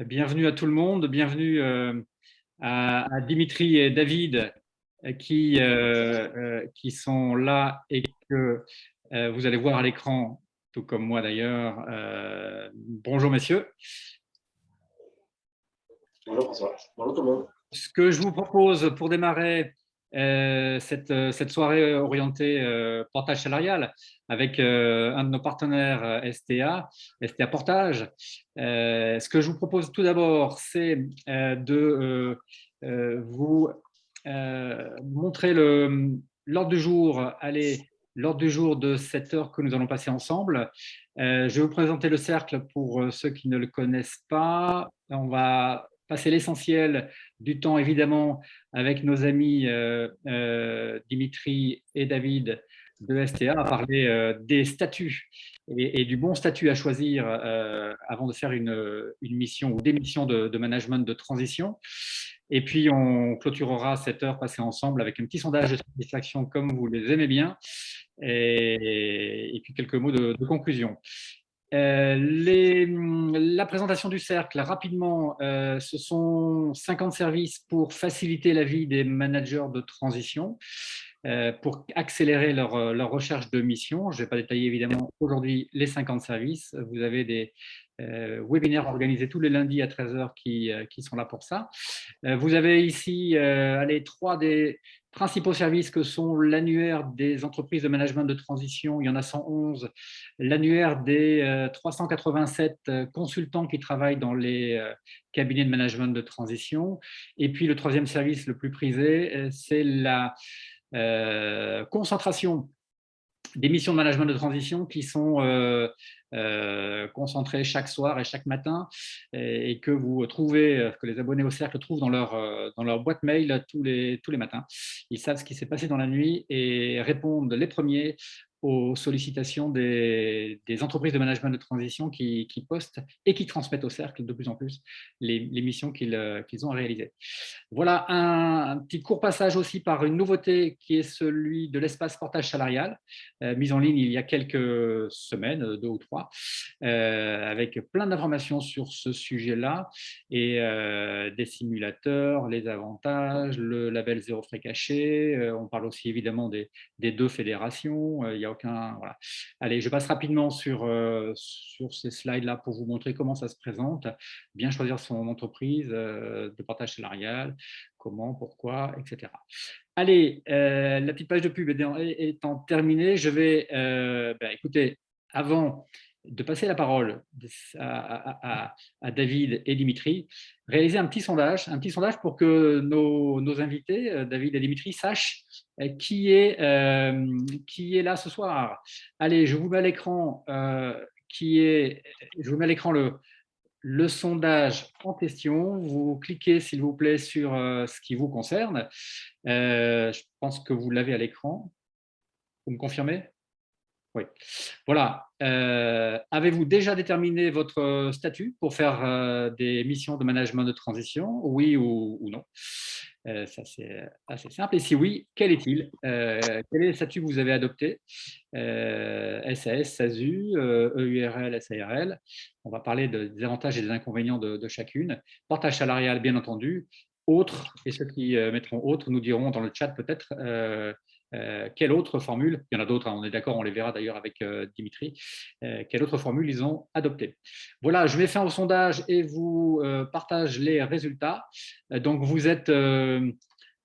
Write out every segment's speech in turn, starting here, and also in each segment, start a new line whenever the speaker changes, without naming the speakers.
Bienvenue à tout le monde, bienvenue à Dimitri et David qui sont là et que vous allez voir à l'écran, tout comme moi d'ailleurs. Bonjour messieurs.
Bonjour François. Bonjour tout le monde.
Ce que je vous propose pour démarrer cette soirée orientée portage salarial avec un de nos partenaires STA Portage. Ce que je vous propose tout d'abord, c'est de vous montrer l'ordre du jour. Allez, l'ordre du jour de cette heure que nous allons passer ensemble. Je vais vous présenter le cercle pour ceux qui ne le connaissent pas. On va passer l'essentiel du temps, évidemment, avec nos amis Dimitri et David de STA, à parler des statuts et du bon statut à choisir avant de faire une mission ou des missions de management de transition. Et puis, on clôturera cette heure passée ensemble avec un petit sondage de satisfaction comme vous les aimez bien et puis quelques mots de conclusion. La présentation du cercle, rapidement, ce sont 50 services pour faciliter la vie des managers de transition, pour accélérer leur recherche de mission. Je ne vais pas détailler évidemment aujourd'hui les 50 services. Vous avez des webinaires organisés tous les lundis à 13 h qui sont là pour ça. Vous avez ici trois des principaux services que sont l'annuaire des entreprises de management de transition, il y en a 111, l'annuaire des 387 consultants qui travaillent dans les cabinets de management de transition, et puis le troisième service le plus prisé, c'est la concentration des missions de management de transition qui sont concentrées chaque soir et chaque matin et que vous trouvez, que les abonnés au cercle trouvent dans leur boîte mail tous les matins. Ils savent ce qui s'est passé dans la nuit et répondent les premiers aux sollicitations des entreprises de management de transition qui postent et qui transmettent au cercle de plus en plus les missions qu'ils ont à réaliser. Voilà un petit court passage aussi par une nouveauté qui est celui de l'espace portage salarial, mise en ligne il y a quelques semaines, 2 ou 3, avec plein d'informations sur ce sujet-là et des simulateurs, les avantages, le label zéro frais caché. On parle aussi évidemment des 2 fédérations. Il y a aucun. Voilà. Allez, je passe rapidement sur ces slides-là pour vous montrer comment ça se présente. Bien choisir son entreprise de portage salarial, comment, pourquoi, etc. Allez, la petite page de pub étant terminée, je vais, écoutez, avant de passer la parole à David et Dimitri, réaliser un petit sondage pour que nos invités, David et Dimitri, sachent qui est là ce soir. Allez, je vous mets à l'écran le sondage en question. Vous cliquez, s'il vous plaît, sur ce qui vous concerne. Je pense que vous l'avez à l'écran. Vous me confirmez ? Oui. Voilà. Avez-vous déjà déterminé votre statut pour faire des missions de management de transition ? Oui ou non ? Ça, c'est assez simple. Et si oui, quel est-il ? Quel est le statut que vous avez adopté ? SAS, SASU, EURL, SARL. On va parler des avantages et des inconvénients de chacune. Portage salarial, bien entendu. Autres, et ceux qui mettront autres nous diront dans le chat peut-être quelle autre formule, il y en a d'autres, hein, on est d'accord, on les verra d'ailleurs avec Dimitri, quelle autre formule ils ont adoptée. Voilà, je mets fin au sondage et vous partage les résultats. Donc vous êtes allez,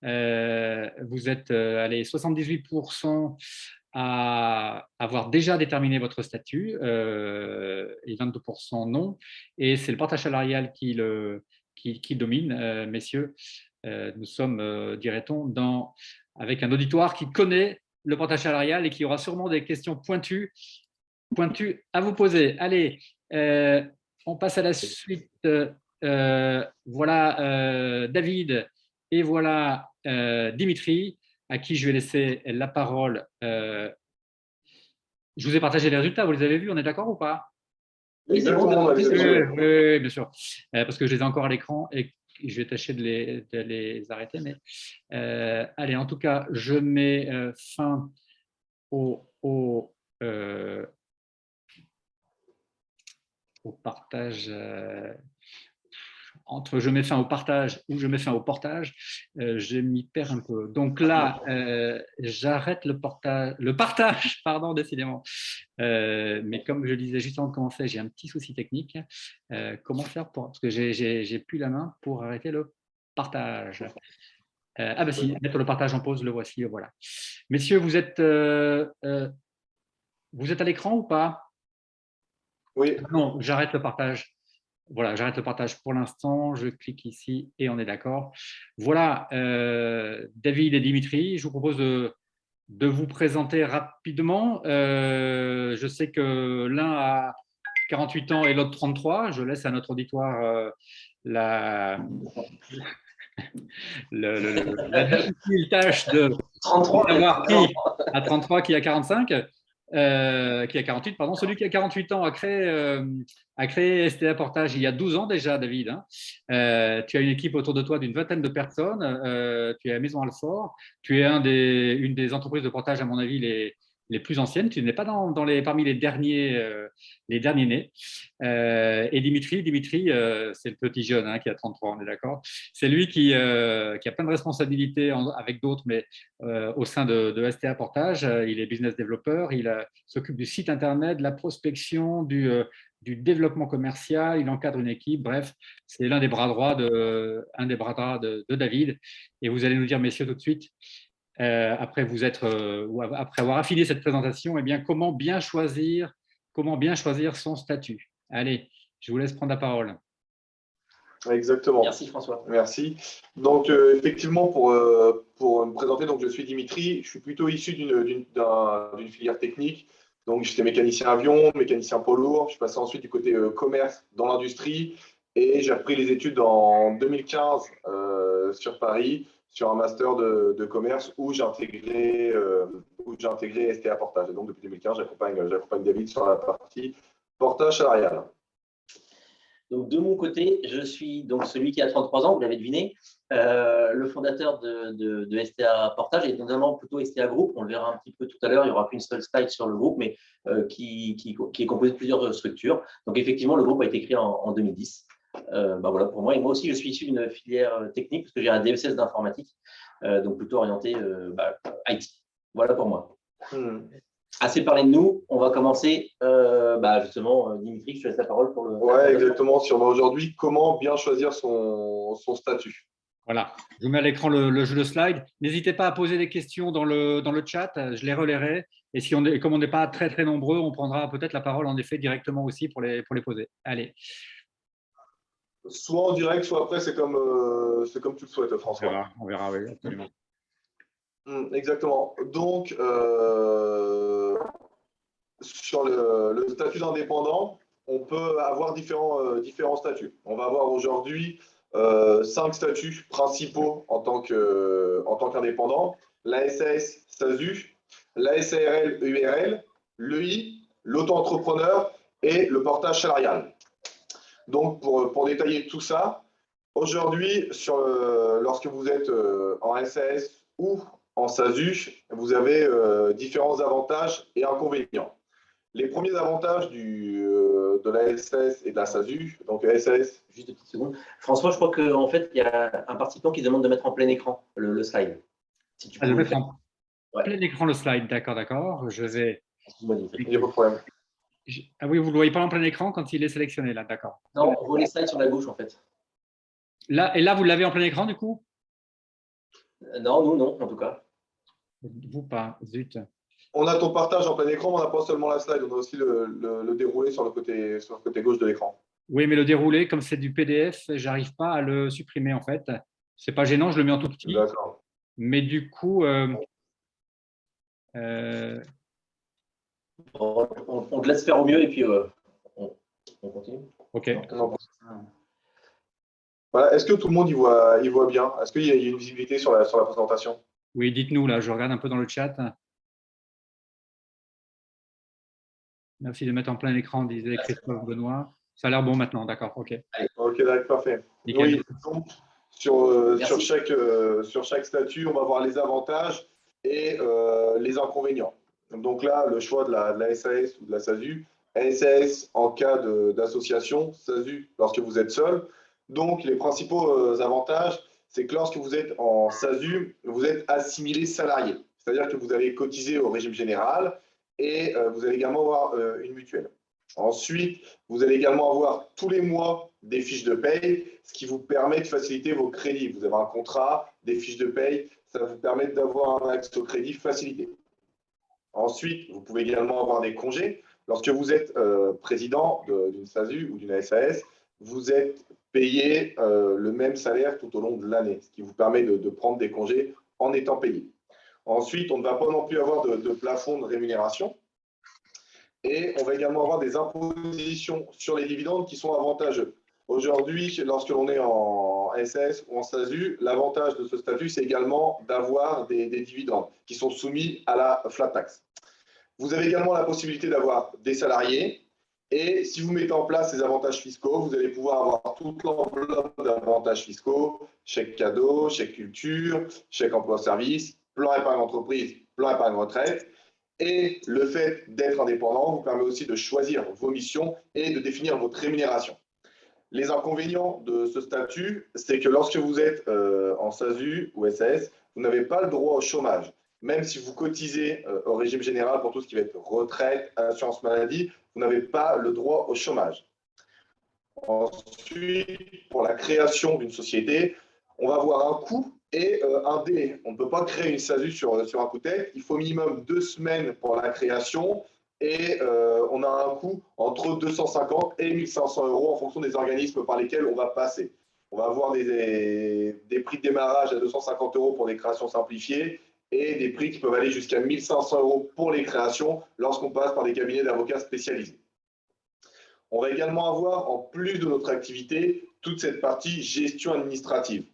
78% à avoir déjà déterminé votre statut et 22% non. Et c'est le portage salarial qui domine, messieurs. Nous sommes, dirait-on, avec un auditoire qui connaît le portage salarial et qui aura sûrement des questions pointues à vous poser. Allez, on passe à la suite. Voilà David et voilà Dimitri, à qui je vais laisser la parole. Je vous ai partagé les résultats, vous les avez vus, on est d'accord ou pas ?
Oui, c'est bon, on a vu.
Oui, bien sûr. Parce que je les ai encore à l'écran et je vais tâcher de les arrêter. Mais allez, en tout cas, je mets fin au partage. entre je mets fin au partage ou je mets fin au portage, je m'y perds un peu. Donc là, j'arrête le partage, pardon, décidément. Mais comme je disais juste avant de commencer, j'ai un petit souci technique. Comment faire parce que j'ai plus la main pour arrêter le partage. Ah bah si, mettre le partage en pause, le voici, voilà. Messieurs, vous êtes à l'écran ou pas?
Oui.
Non, j'arrête le partage. Voilà, j'arrête le partage pour l'instant. Je clique ici et on est d'accord. Voilà, David et Dimitri, je vous propose de vous présenter rapidement. Je sais que l'un a 48 ans et l'autre 33. Je laisse à notre auditoire la difficile tâche de
33,
savoir qui a 33, qui a 45, qui a 48, pardon. Celui qui a 48 ans a créé STA Portage il y a 12 ans déjà, David. Hein. Tu as une équipe autour de toi d'une vingtaine de personnes. Tu es à Maison Alfort. Tu es une des entreprises de portage, à mon avis, les plus anciennes. Tu n'es pas parmi les derniers nés. Et Dimitri, c'est le petit jeune qui a 33, on est d'accord. C'est lui qui a plein de responsabilités avec d'autres, mais au sein de STA Portage. Il est business developer, il s'occupe du site internet, de la prospection, du développement commercial, il encadre une équipe. Bref, c'est un des bras droits de David. Et vous allez nous dire, messieurs, tout de suite, après avoir affiné cette présentation, eh bien, comment bien choisir son statut. Allez, je vous laisse prendre la parole.
Exactement.
Merci François.
Merci. Donc effectivement, pour me présenter, donc je suis Dimitri, je suis plutôt issu d'une filière technique. Donc j'étais mécanicien avion, mécanicien poids lourd. Je suis passé ensuite du côté commerce dans l'industrie et j'ai repris les études en 2015 sur Paris, sur un master de commerce où j'ai intégré STA Portage. Et donc depuis 2015, j'accompagne David sur la partie portage salarial.
Donc, de mon côté, je suis donc celui qui a 33 ans, vous l'avez deviné, le fondateur de STA Portage et notamment plutôt STA Group. On le verra un petit peu tout à l'heure, il n'y aura qu'une seule slide sur le groupe, mais qui est composé de plusieurs structures. Donc, effectivement, le groupe a été créé en 2010. Voilà pour moi. Et moi aussi, je suis issu d'une filière technique parce que j'ai un DESS d'informatique, donc plutôt orienté IT. Voilà pour moi. Assez parlé de nous, on va commencer justement, Dimitri, je te laisse la parole pour le…
Ouais, exactement. Sur aujourd'hui, comment bien choisir son statut.
Voilà, je vous mets à l'écran le jeu de slide. N'hésitez pas à poser des questions dans le chat, je les relayerai. Et comme on n'est pas très très nombreux, on prendra peut-être la parole en effet directement aussi pour les poser. Allez.
Soit en direct, soit après, c'est comme tu le souhaites, François.
On verra, oui, absolument.
Exactement. Donc, sur le statut d'indépendant, on peut avoir différents statuts. On va avoir aujourd'hui 5 statuts principaux en tant qu'indépendant. La SAS, SASU, la SARL, URL, l'EI, l'auto-entrepreneur et le portage salarial. Donc, pour détailler tout ça, aujourd'hui, lorsque vous êtes en SAS ou en SASU, vous avez différents avantages et inconvénients. Les premiers avantages de la SAS et de la SASU, donc SAS…
Juste 2 petites secondes. François, je crois qu'en fait, il y a un participant qui demande de mettre en plein écran le slide.
Si tu peux le mettre en plein écran, le slide, d'accord. Je vais…
Il n'y a pas de problème.
Ah oui, vous ne le voyez pas en plein écran quand il est sélectionné, là, d'accord.
Non, on voit les slides sur la gauche, en fait.
Là, vous l'avez en plein écran, du coup?
Non, nous, non, en tout cas.
Vous pas, zut.
On a ton partage en plein écran, mais on n'a pas seulement la slide, on a aussi le déroulé sur le côté gauche de l'écran.
Oui, mais le déroulé, comme c'est du PDF, j'arrive pas à le supprimer, en fait. C'est pas gênant, je le mets en tout petit.
D'accord.
Mais du coup…
On te laisse faire au mieux et puis on continue.
OK.
Voilà. Est-ce que tout le monde y voit bien? Est-ce qu'il y a une visibilité sur la présentation?
Oui, dites-nous, là, je regarde un peu dans le chat. Merci de mettre en plein écran, disait Christophe Benoît. Ça a l'air bon maintenant, d'accord, OK.
OK, d'accord, parfait.
Nickel.
Oui, donc sur chaque statut, on va voir les avantages et les inconvénients. Donc là, le choix de la SAS ou de la SASU. SAS en cas d'association, SASU lorsque vous êtes seul. Donc, les principaux avantages, c'est que lorsque vous êtes en SASU, vous êtes assimilé salarié. C'est-à-dire que vous avez cotisé au régime général et vous allez également avoir une mutuelle. Ensuite, vous allez également avoir tous les mois des fiches de paye, ce qui vous permet de faciliter vos crédits. Vous avez un contrat, des fiches de paye, ça vous permet d'avoir un accès au crédit facilité. Ensuite, vous pouvez également avoir des congés. Lorsque vous êtes président d'une SASU ou d'une SAS, vous êtes payé le même salaire tout au long de l'année, ce qui vous permet de prendre des congés en étant payé. Ensuite, on ne va pas non plus avoir de plafond de rémunération. Et on va également avoir des impositions sur les dividendes qui sont avantageux. Aujourd'hui, lorsque l'on est en SS ou en SASU, l'avantage de ce statut, c'est également d'avoir des dividendes qui sont soumis à la flat tax. Vous avez également la possibilité d'avoir des salariés. Et si vous mettez en place ces avantages fiscaux, vous allez pouvoir avoir toute l'enveloppe d'avantages fiscaux, chèque cadeau, chèque culture, chèque emploi-service, plan épargne entreprise, plan épargne retraite. Et le fait d'être indépendant vous permet aussi de choisir vos missions et de définir votre rémunération. Les inconvénients de ce statut, c'est que lorsque vous êtes en SASU ou SAS, vous n'avez pas le droit au chômage. Même si vous cotisez au régime général pour tout ce qui va être retraite, assurance maladie, vous n'avez pas le droit au chômage. Ensuite, pour la création d'une société, on va avoir un coût et un délai. On ne peut pas créer une SASU sur un coup de tête. Il faut minimum 2 semaines pour la création et on a un coût entre 250 et 1 500 euros en fonction des organismes par lesquels on va passer. On va avoir des prix de démarrage à 250 euros pour les créations simplifiées et des prix qui peuvent aller jusqu'à 1 500 euros pour les créations lorsqu'on passe par des cabinets d'avocats spécialisés. On va également avoir, en plus de notre activité, toute cette partie gestion administrative.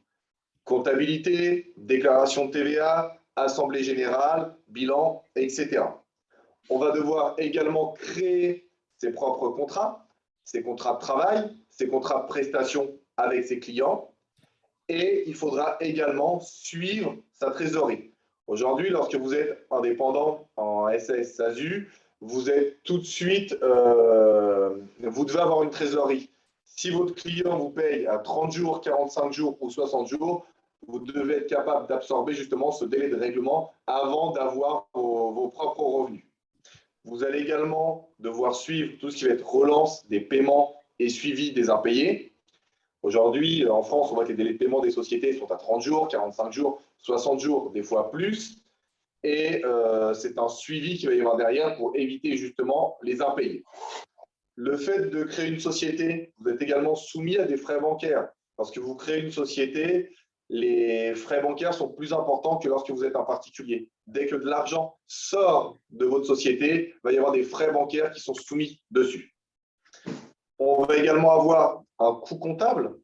Comptabilité, déclaration de TVA, assemblée générale, bilan, etc. On va devoir également créer ses propres contrats, ses contrats de travail, ses contrats de prestation avec ses clients. Et il faudra également suivre sa trésorerie. Aujourd'hui, lorsque vous êtes indépendant en SAS SASU, vous êtes tout de suite, vous devez avoir une trésorerie. Si votre client vous paye à 30 jours, 45 jours ou 60 jours, vous devez être capable d'absorber justement ce délai de règlement avant d'avoir vos propres revenus. Vous allez également devoir suivre tout ce qui va être relance des paiements et suivi des impayés. Aujourd'hui, en France, on voit que les délais de paiement des sociétés sont à 30 jours, 45 jours, 60 jours, des fois plus. Et c'est un suivi qu'il va y avoir derrière pour éviter justement les impayés. Le fait de créer une société, vous êtes également soumis à des frais bancaires. Lorsque vous créez une société, les frais bancaires sont plus importants que lorsque vous êtes un particulier. Dès que de l'argent sort de votre société, il va y avoir des frais bancaires qui sont soumis dessus. On va également avoir un coût comptable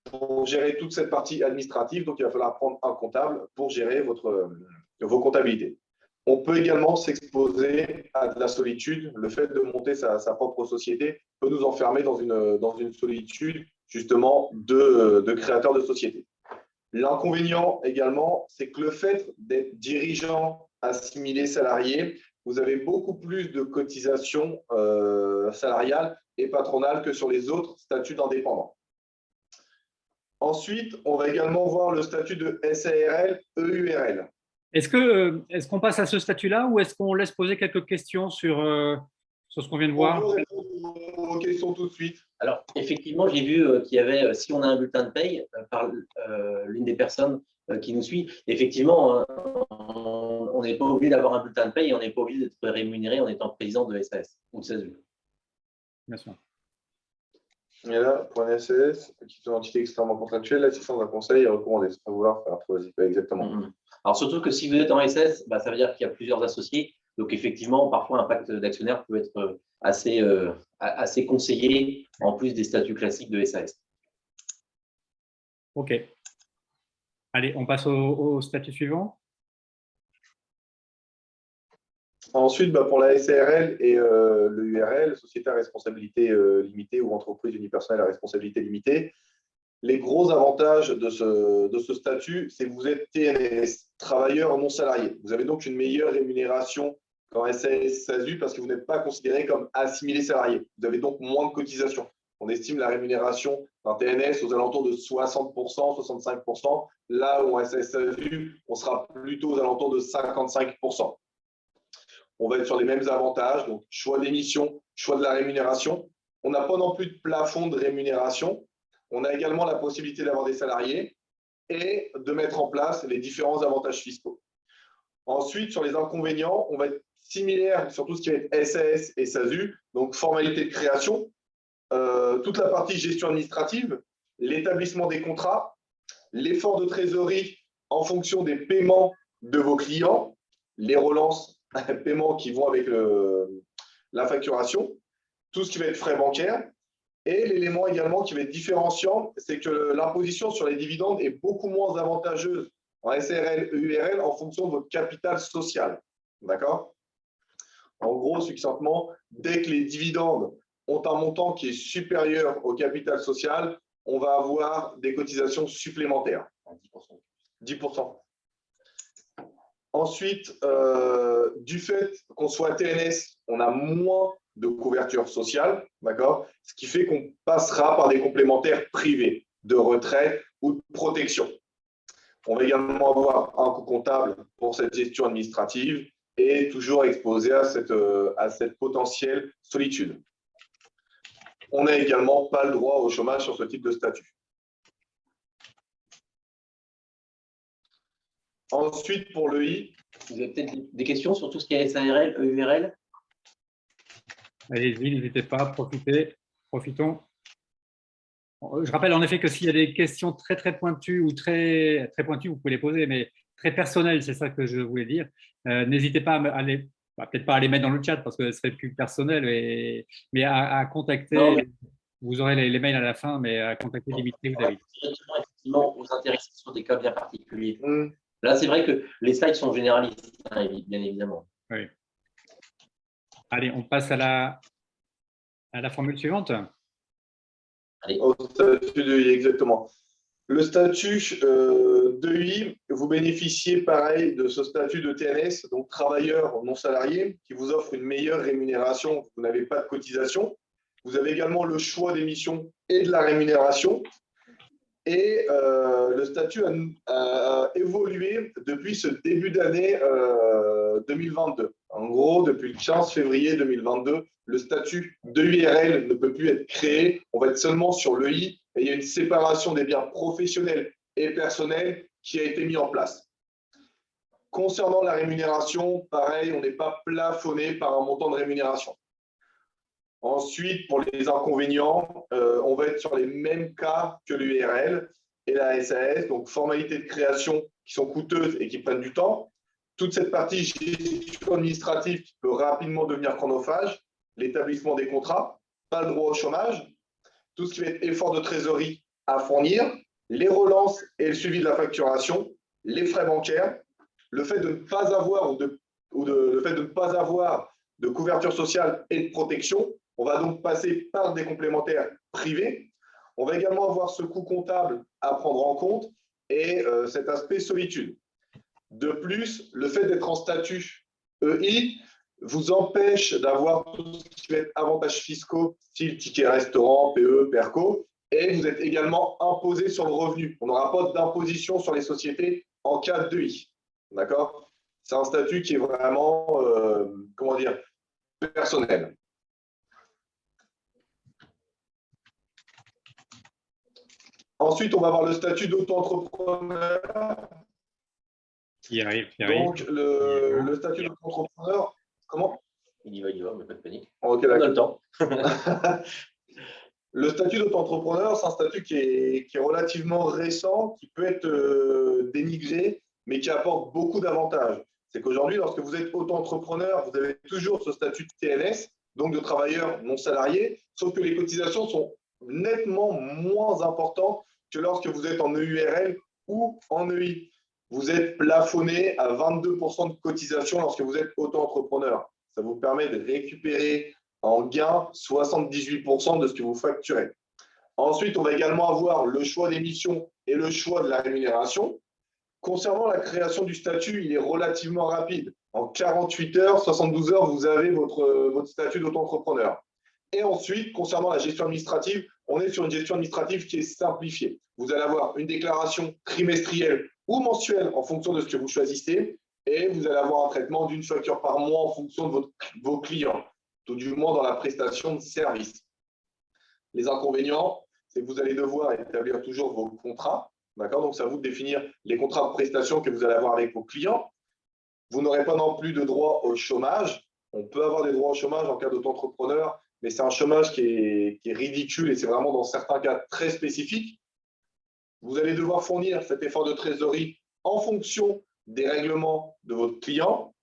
pour gérer toute cette partie administrative. Donc, il va falloir prendre un comptable pour gérer vos comptabilités. On peut également s'exposer à de la solitude. Le fait de monter sa propre société peut nous enfermer dans une solitude justement de créateurs de société. L'inconvénient également, c'est que le fait d'être dirigeant, assimilé, salarié, vous avez beaucoup plus de cotisations salariales et patronales que sur les autres statuts d'indépendants. Ensuite, on va également voir le statut de SARL, EURL.
Est-ce qu'on passe à ce statut-là ou est-ce qu'on laisse poser quelques questions sur ce qu'on vient de voir?
On peut répondre aux questions tout de suite.
Alors, effectivement, j'ai vu qu'il y avait, si on a un bulletin de paye par l'une des personnes qui nous suit, effectivement, on n'est pas obligé d'avoir un bulletin de paye et on n'est pas obligé d'être rémunéré en étant président de SAS ou de SASU.
Bien sûr.
Et là, pour un SAS, petite entité extrêmement contractuelle, l'assistance d'un conseil est recommandée. C'est pas vouloir faire exactement.
Alors, surtout que si vous êtes en SAS, ça veut dire qu'il y a plusieurs associés. Donc, effectivement, parfois, un pacte d'actionnaires peut être assez conseillé, en plus des statuts classiques de SAS.
OK. Allez, on passe au statut suivant.
Ensuite, pour la SARL et le URL, Société à responsabilité limitée ou entreprise unipersonnelle à responsabilité limitée, les gros avantages de ce statut, c'est que vous êtes TNS, travailleur non salarié. Vous avez donc une meilleure rémunération qu'en SAS SASU parce que vous n'êtes pas considéré comme assimilé salarié. Vous avez donc moins de cotisations. On estime la rémunération d'un TNS aux alentours de 60%, 65%, là où en SSAU, on sera plutôt aux alentours de 55%. On va être sur les mêmes avantages, donc choix d'émission, choix de la rémunération. On n'a pas non plus de plafond de rémunération. On a également la possibilité d'avoir des salariés et de mettre en place les différents avantages fiscaux. Ensuite, sur les inconvénients, on va être similaire sur tout ce qui va être SAS et SASU, donc formalité de création, toute la partie gestion administrative, l'établissement des contrats, l'effort de trésorerie en fonction des paiements de vos clients, les relances paiements qui vont avec la facturation, tout ce qui va être frais bancaires. Et l'élément également qui va être différenciant, c'est que l'imposition sur les dividendes est beaucoup moins avantageuse en SRL et URL en fonction de votre capital social. D'accord? En gros, succinctement, dès que les dividendes ont un montant qui est supérieur au capital social, on va avoir des cotisations supplémentaires. 10%. 10%. Ensuite, du fait qu'on soit TNS, on a moins de couverture sociale, d'accord? Ce qui fait qu'on passera par des complémentaires privés de retraite ou de protection. On va également avoir un coût comptable pour cette gestion administrative et toujours exposé à cette potentielle solitude. On n'a également pas le droit au chômage sur ce type de statut. Ensuite, pour l'EI.
Vous avez peut-être des questions sur tout ce qui est SARL, EURL?
Allez-y, n'hésitez pas, profitons. Je rappelle en effet que s'il y a des questions très pointues ou très pointues, vous pouvez les poser, mais très personnelles, c'est ça que je voulais dire. N'hésitez pas à les, peut-être pas à les mettre dans le chat parce que ce serait plus personnel, mais à contacter. Non, mais... Vous aurez les mails à la fin, mais à contacter Dimitri ou David.
Directement, effectivement, vous intéresser sur des cas bien particuliers. Là, c'est vrai que les slides sont généralistes, hein, bien évidemment.
Oui. Allez, on passe à la formule suivante.
Allez. Au statut d'EI, exactement. Le statut d'EI, vous bénéficiez pareil de ce statut de TNS, donc travailleur non salarié, qui vous offre une meilleure rémunération. Vous n'avez pas de cotisation. Vous avez également le choix des missions et de la rémunération. Et le statut a évolué depuis ce début d'année 2022. En gros, depuis le 15 février 2022, le statut d'EURL ne peut plus être créé. On va être seulement sur l'EI et il y a une séparation des biens professionnels et personnels qui a été mise en place. Concernant la rémunération, pareil, on n'est pas plafonné par un montant de rémunération. Ensuite, pour les inconvénients, on va être sur les mêmes cas que l'URL et la SAS, donc formalités de création qui sont coûteuses et qui prennent du temps. Toute cette partie gestion administrative qui peut rapidement devenir chronophage, l'établissement des contrats, pas le droit au chômage, tout ce qui va être effort de trésorerie à fournir, les relances et le suivi de la facturation, les frais bancaires, le fait de ne pas avoir le fait de ne pas avoir de couverture sociale et de protection. On va donc passer par des complémentaires privés. On va également avoir ce coût comptable à prendre en compte et cet aspect solitude. De plus, le fait d'être en statut EI vous empêche d'avoir tout ce qui va être avantages fiscaux, style ticket restaurant, PE, PERCO, et vous êtes également imposé sur le revenu. On n'aura pas d'imposition sur les sociétés en cas d'EI. D'accord? C'est un statut qui est vraiment, comment dire, personnel. Ensuite, on va avoir le statut d'auto-entrepreneur.
Qui arrive.
Donc, le statut d'auto-entrepreneur, comment?
Il y va, mais pas de panique.
Okay, on a le temps. Le statut d'auto-entrepreneur, c'est un statut qui est relativement récent, qui peut être dénigré, mais qui apporte beaucoup d'avantages. C'est qu'aujourd'hui, lorsque vous êtes auto-entrepreneur, vous avez toujours ce statut de TNS, donc de travailleur non salarié, sauf que les cotisations sont nettement moins importantes que lorsque vous êtes en EURL ou en EI. Vous êtes plafonné à 22% de cotisation lorsque vous êtes auto-entrepreneur. Ça vous permet de récupérer en gain 78% de ce que vous facturez. Ensuite, on va également avoir le choix des missions et le choix de la rémunération. Concernant la création du statut, il est relativement rapide. En 48 heures, 72 heures, vous avez votre statut d'auto-entrepreneur. Et ensuite, concernant la gestion administrative, on est sur une gestion administrative qui est simplifiée. Vous allez avoir une déclaration trimestrielle ou mensuelle en fonction de ce que vous choisissez, et vous allez avoir un traitement d'une facture par mois en fonction de vos clients, tout du moins dans la prestation de service. Les inconvénients, c'est que vous allez devoir établir toujours vos contrats. D'accord? Donc, c'est à vous de définir les contrats de prestation que vous allez avoir avec vos clients. Vous n'aurez pas non plus de droit au chômage. On peut avoir des droits au chômage en cas d'auto-entrepreneur, mais c'est un chômage qui est ridicule et c'est vraiment dans certains cas très spécifiques. Vous allez devoir fournir cet effort de trésorerie en fonction des règlements de votre client.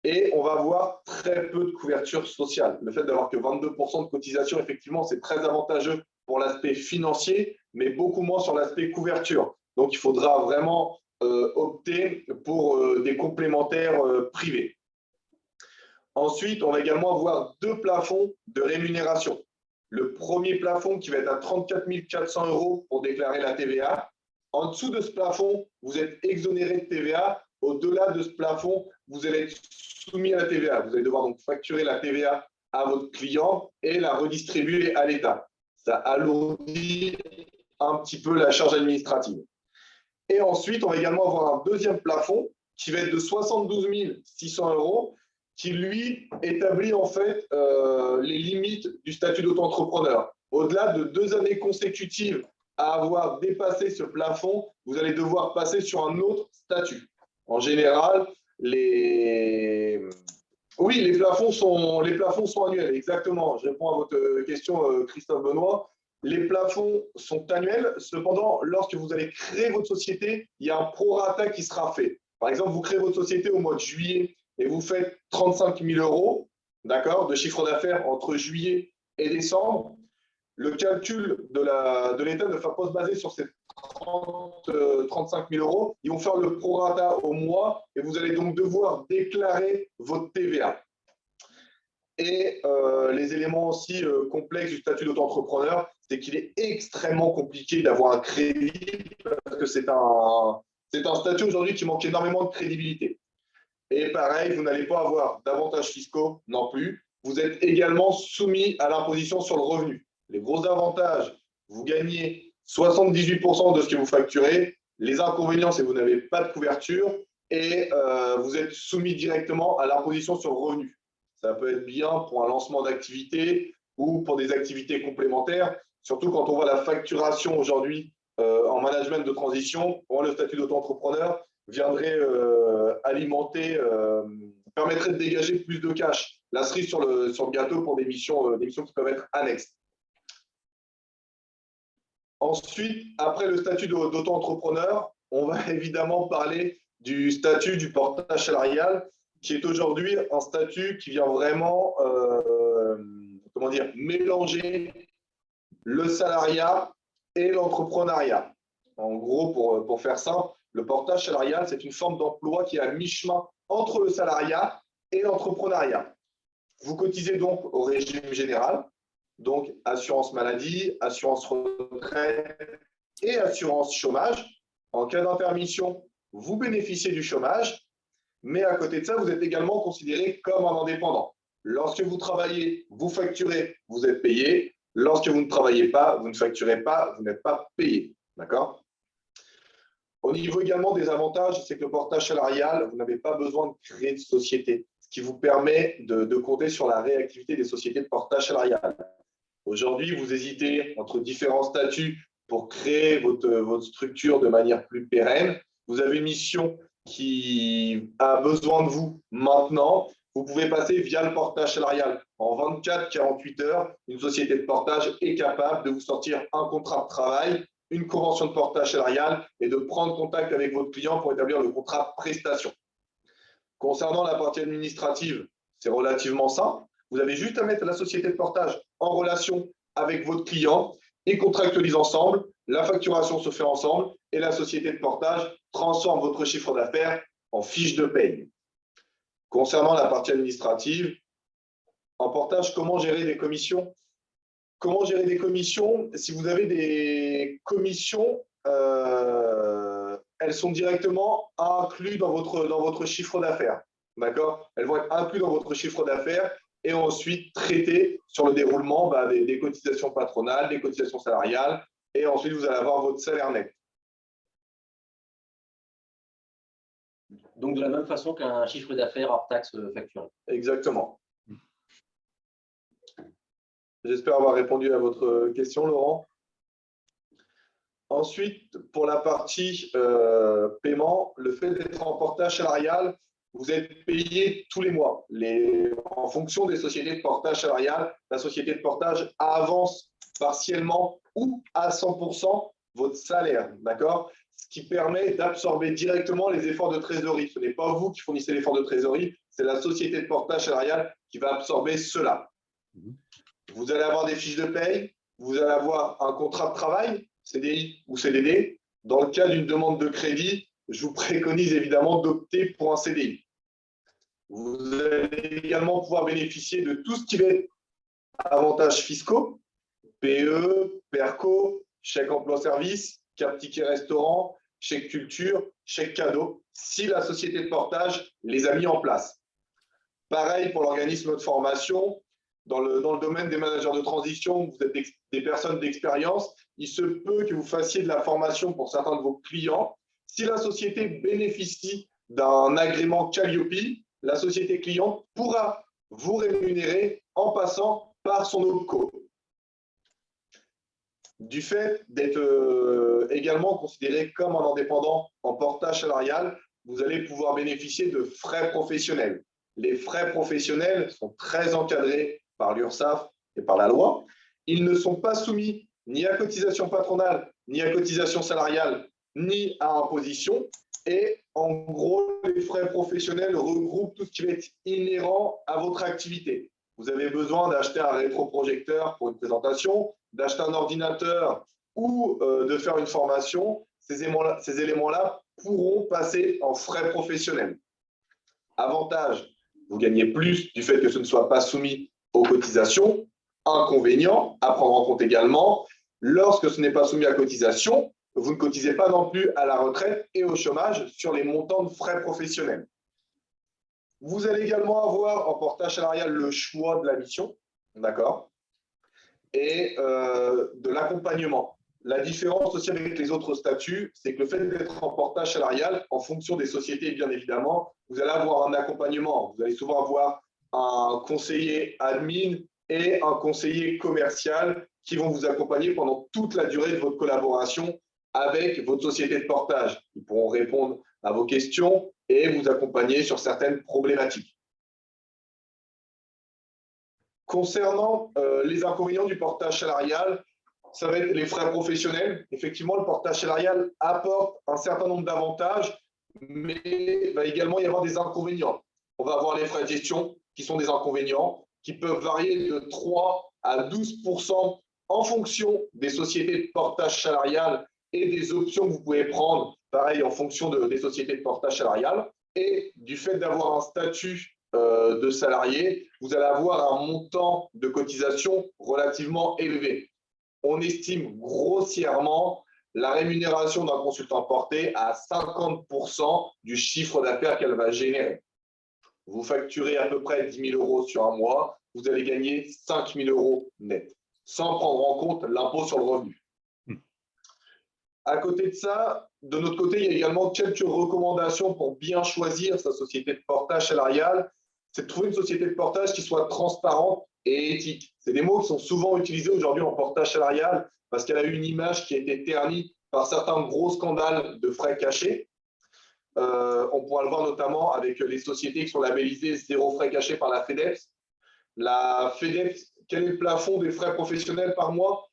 Et on va avoir très peu de couverture sociale. Le fait d'avoir que 22% de cotisation, effectivement, c'est très avantageux pour l'aspect financier, mais beaucoup moins sur l'aspect couverture. Donc, il faudra vraiment opter pour des complémentaires privés. Ensuite, on va également avoir 2 plafonds de rémunération. Le premier plafond qui va être à 34 400 € pour déclarer la TVA. En dessous de ce plafond, vous êtes exonéré de TVA. Au-delà de ce plafond, vous allez être soumis à la TVA. Vous allez devoir donc facturer la TVA à votre client et la redistribuer à l'État. Ça alourdit un petit peu la charge administrative. Et ensuite, on va également avoir un deuxième plafond qui va être de 72 600 € qui, lui, établit en fait les limites du statut d'auto-entrepreneur. Au-delà de 2 années consécutives à avoir dépassé ce plafond, vous allez devoir passer sur un autre statut. En général, les plafonds sont annuels, exactement. Je réponds à votre question, Christophe Benoît. Les plafonds sont annuels. Cependant, lorsque vous allez créer votre société, il y a un prorata qui sera fait. Par exemple, vous créez votre société au mois de juillet et vous faites 35 000 € d'accord, de chiffre d'affaires entre juillet et décembre. Le calcul de l'État ne va pas se baser sur ces 35 000 €. Ils vont faire le prorata au mois et vous allez donc devoir déclarer votre TVA. Et les éléments aussi complexes du statut d'auto-entrepreneur, c'est qu'il est extrêmement compliqué d'avoir un crédit parce que c'est un statut aujourd'hui qui manque énormément de crédibilité. Et pareil, vous n'allez pas avoir d'avantages fiscaux non plus. Vous êtes également soumis à l'imposition sur le revenu. Les gros avantages, vous gagnez 78% de ce que vous facturez. Les inconvénients, c'est que vous n'avez pas de couverture et vous êtes soumis directement à l'imposition sur le revenu. Ça peut être bien pour un lancement d'activité ou pour des activités complémentaires, surtout quand on voit la facturation aujourd'hui en management de transition. Pour le statut d'auto-entrepreneur viendrait alimenter, permettrait de dégager plus de cash. La cerise sur le gâteau pour des missions qui peuvent être annexes. Ensuite, après le statut d'auto-entrepreneur, on va évidemment parler du statut du portage salarial, qui est aujourd'hui un statut qui vient vraiment mélanger le salariat et l'entrepreneuriat. En gros, pour faire simple, le portage salarial, c'est une forme d'emploi qui est à mi-chemin entre le salariat et l'entrepreneuriat. Vous cotisez donc au régime général, donc assurance maladie, assurance retraite et assurance chômage. En cas d'intermission, vous bénéficiez du chômage, mais à côté de ça, vous êtes également considéré comme un indépendant. Lorsque vous travaillez, vous facturez, vous êtes payé. Lorsque vous ne travaillez pas, vous ne facturez pas, vous n'êtes pas payé. D'accord ? Au niveau également des avantages, c'est que le portage salarial, vous n'avez pas besoin de créer de société, ce qui vous permet de compter sur la réactivité des sociétés de portage salarial. Aujourd'hui, vous hésitez entre différents statuts pour créer votre structure de manière plus pérenne. Vous avez une mission qui a besoin de vous maintenant. Vous pouvez passer via le portage salarial. En 24-48 heures, une société de portage est capable de vous sortir un contrat de travail, une convention de portage salarial et de prendre contact avec votre client pour établir le contrat de prestation. Concernant la partie administrative, c'est relativement simple. Vous avez juste à mettre la société de portage en relation avec votre client. Ils contractualisent ensemble, la facturation se fait ensemble et la société de portage transforme votre chiffre d'affaires en fiche de paye. Concernant la partie administrative, en portage, comment gérer des commissions? Comment gérer des commissions? Si vous avez des commissions, elles sont directement incluses dans votre chiffre d'affaires. D'accord? Elles vont être incluses dans votre chiffre d'affaires et ensuite traiter sur le déroulement des cotisations patronales, des cotisations salariales, et ensuite vous allez avoir votre salaire net.
Donc, de la même façon qu'un chiffre d'affaires hors taxe facturé.
Exactement. J'espère avoir répondu à votre question, Laurent. Ensuite, pour la partie paiement, le fait d'être en portage salarial, vous êtes payé tous les mois. En fonction des sociétés de portage salarial, la société de portage avance partiellement ou à 100% votre salaire, d'accord? Ce qui permet d'absorber directement les efforts de trésorerie. Ce n'est pas vous qui fournissez l'effort de trésorerie, c'est la société de portage salarial qui va absorber cela. Vous allez avoir des fiches de paye, vous allez avoir un contrat de travail, CDI ou CDD. Dans le cas d'une demande de crédit, je vous préconise évidemment d'opter pour un CDI. Vous allez également pouvoir bénéficier de tout ce qui va être avantages fiscaux, PE, PERCO, chèque emploi-service, carte ticket restaurant, chèque culture, chèque cadeau, si la société de portage les a mis en place. Pareil pour l'organisme de formation. Dans le domaine des managers de transition, vous êtes des personnes d'expérience, il se peut que vous fassiez de la formation pour certains de vos clients. Si la société bénéficie d'un agrément Calliope, la société cliente pourra vous rémunérer en passant par son OPCO. Du fait d'être également considéré comme un indépendant en portage salarial, vous allez pouvoir bénéficier de frais professionnels. Les frais professionnels sont très encadrés par l'URSSAF et par la loi. Ils ne sont pas soumis ni à cotisation patronale, ni à cotisation salariale, ni à imposition. Et en gros, les frais professionnels regroupent tout ce qui va être inhérent à votre activité. Vous avez besoin d'acheter un rétroprojecteur pour une présentation, d'acheter un ordinateur ou de faire une formation. Ces éléments-là pourront passer en frais professionnels. Avantage, vous gagnez plus du fait que ce ne soit pas soumis aux cotisations. Inconvénient à prendre en compte également, lorsque ce n'est pas soumis à cotisation, vous ne cotisez pas non plus à la retraite et au chômage sur les montants de frais professionnels. Vous allez également avoir en portage salarial le choix de la mission, d'accord, et de l'accompagnement. La différence aussi avec les autres statuts, c'est que le fait d'être en portage salarial, en fonction des sociétés, bien évidemment, vous allez avoir un accompagnement. Vous allez souvent avoir un conseiller admin et un conseiller commercial qui vont vous accompagner pendant toute la durée de votre collaboration avec votre société de portage. Ils pourront répondre à vos questions et vous accompagner sur certaines problématiques. Concernant les inconvénients du portage salarial, ça va être les frais professionnels. Effectivement, le portage salarial apporte un certain nombre d'avantages, mais il va également y avoir des inconvénients. On va avoir les frais de gestion qui sont des inconvénients, qui peuvent varier de 3 à 12% en fonction des sociétés de portage salarial et des options que vous pouvez prendre, pareil, en fonction des sociétés de portage salarial. Et du fait d'avoir un statut de salarié, vous allez avoir un montant de cotisation relativement élevé. On estime grossièrement la rémunération d'un consultant porté à 50% du chiffre d'affaires qu'elle va générer. Vous facturez à peu près 10 000 € sur un mois, vous allez gagner 5 000 € net, sans prendre en compte l'impôt sur le revenu. À côté de ça, de notre côté, il y a également quelques recommandations pour bien choisir sa société de portage salarial. C'est de trouver une société de portage qui soit transparente et éthique. C'est des mots qui sont souvent utilisés aujourd'hui en portage salarial parce qu'elle a eu une image qui a été ternie par certains gros scandales de frais cachés. On pourra le voir notamment avec les sociétés qui sont labellisées zéro frais cachés par la FEDEPS. La FEDEPS, quel est le plafond des frais professionnels par mois?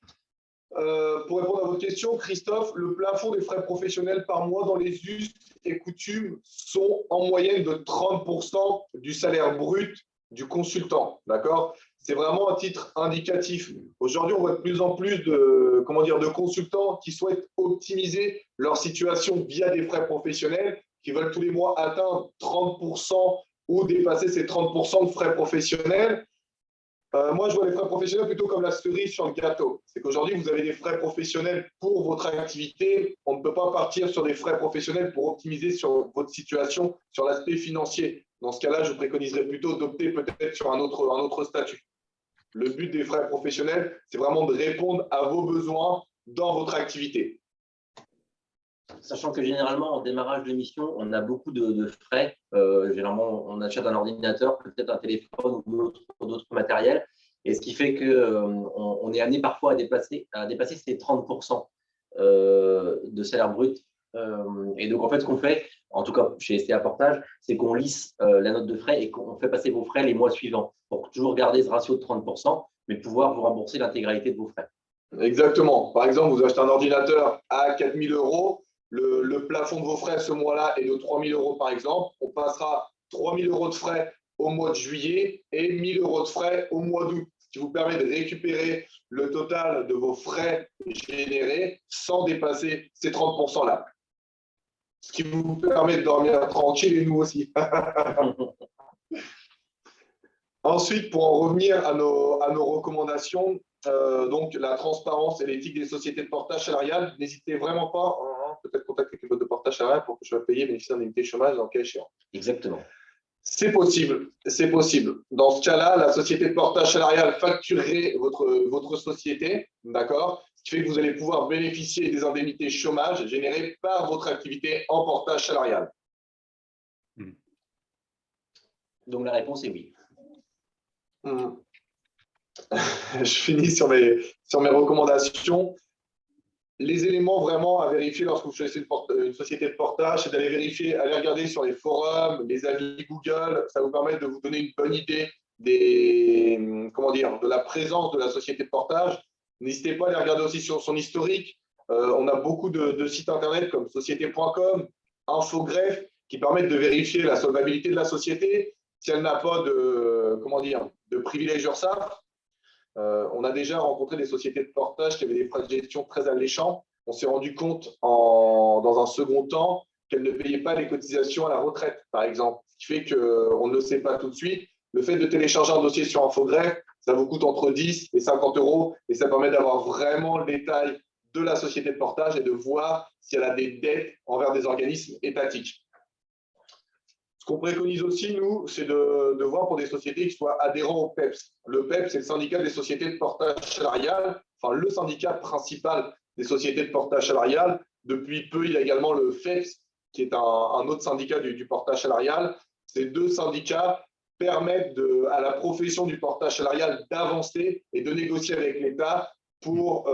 Pour répondre à votre question, Christophe, le plafond des frais professionnels par mois dans les us et coutumes sont en moyenne de 30% du salaire brut du consultant. D'accord? C'est vraiment un titre indicatif. Aujourd'hui, on voit de plus en plus de consultants qui souhaitent optimiser leur situation via des frais professionnels, qui veulent tous les mois atteindre 30% ou dépasser ces 30% de frais professionnels. Moi, je vois les frais professionnels plutôt comme la cerise sur le gâteau. C'est qu'aujourd'hui, vous avez des frais professionnels pour votre activité. On ne peut pas partir sur des frais professionnels pour optimiser sur votre situation, sur l'aspect financier. Dans ce cas-là, je préconiserais plutôt d'opter peut-être sur un autre statut. Le but des frais professionnels, c'est vraiment de répondre à vos besoins dans votre activité.
Sachant que généralement, en démarrage de mission, on a beaucoup de frais. Généralement, on achète un ordinateur, peut-être un téléphone ou d'autres matériels. Et ce qui fait qu'on est amené parfois à dépasser ces 30% de salaire brut. Et donc, en fait, ce qu'on fait, en tout cas chez STA Portage, c'est qu'on lisse la note de frais et qu'on fait passer vos frais les mois suivants pour toujours garder ce ratio de 30%, mais pouvoir vous rembourser l'intégralité de vos frais.
Exactement. Par exemple, vous achetez un ordinateur à 4 000 euros, le plafond de vos frais ce mois-là est de 3 000 euros par exemple. On passera 3 000 euros de frais au mois de juillet et 1 000 euros de frais au mois d'août, ce qui vous permet de récupérer le total de vos frais générés sans dépasser ces 30%-là. Ce qui vous permet de dormir tranquille et nous aussi. Ensuite, pour en revenir à nos recommandations, donc la transparence et l'éthique des sociétés de portage salarial, n'hésitez vraiment pas à peut-être contacter quelque chose de portage salarial pour que je sois payé bénéficier d'un indemnité chômage dans le cas échéant.
Exactement.
C'est possible, c'est possible. Dans ce cas-là, la société de portage salarial facturerait votre société, d'accord? Ce qui fait que vous allez pouvoir bénéficier des indemnités chômage générées par votre activité en portage salarial.
Donc la réponse est oui.
Je finis sur mes recommandations. Les éléments vraiment à vérifier lorsque vous choisissez une société de portage, c'est d'aller vérifier, aller regarder sur les forums, les avis Google. Ça vous permet de vous donner une bonne idée de la présence de la société de portage. N'hésitez pas à aller regarder aussi sur son historique. On a beaucoup de sites internet comme société.com, Infogreffe, qui permettent de vérifier la solvabilité de la société, si elle n'a pas de privilèges URSSAF. On a déjà rencontré des sociétés de portage qui avaient des frais de gestion très alléchants. On s'est rendu compte dans un second temps qu'elles ne payaient pas les cotisations à la retraite, par exemple. Ce qui fait qu'on ne le sait pas tout de suite. Le fait de télécharger un dossier sur Infogreffe, ça vous coûte entre 10 et 50 euros et ça permet d'avoir vraiment le détail de la société de portage et de voir si elle a des dettes envers des organismes étatiques. Ce qu'on préconise aussi, nous, c'est de voir pour des sociétés qui soient adhérents au PEPS. Le PEPS, c'est le syndicat des sociétés de portage salarial, enfin le syndicat principal des sociétés de portage salarial. Depuis peu, il y a également le FEPS, qui est un autre syndicat du portage salarial. Ces deux syndicats permettent à la profession du portage salarial d'avancer et de négocier avec l'État pour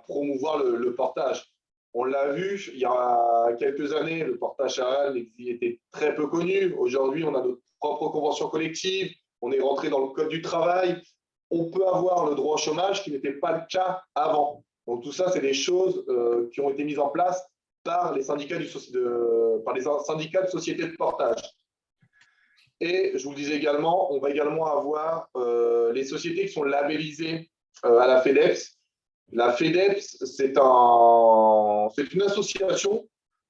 promouvoir le portage. On l'a vu, il y a quelques années, le portage salarial était très peu connu. Aujourd'hui, on a notre propre convention collective, on est rentré dans le code du travail. On peut avoir le droit au chômage, qui n'était pas le cas avant. Donc tout ça, c'est des choses qui ont été mises en place par les syndicats, syndicats de sociétés de portage. Et je vous le disais également, on va également avoir les sociétés qui sont labellisées à la FEDEPS. La FEDEPS, c'est une association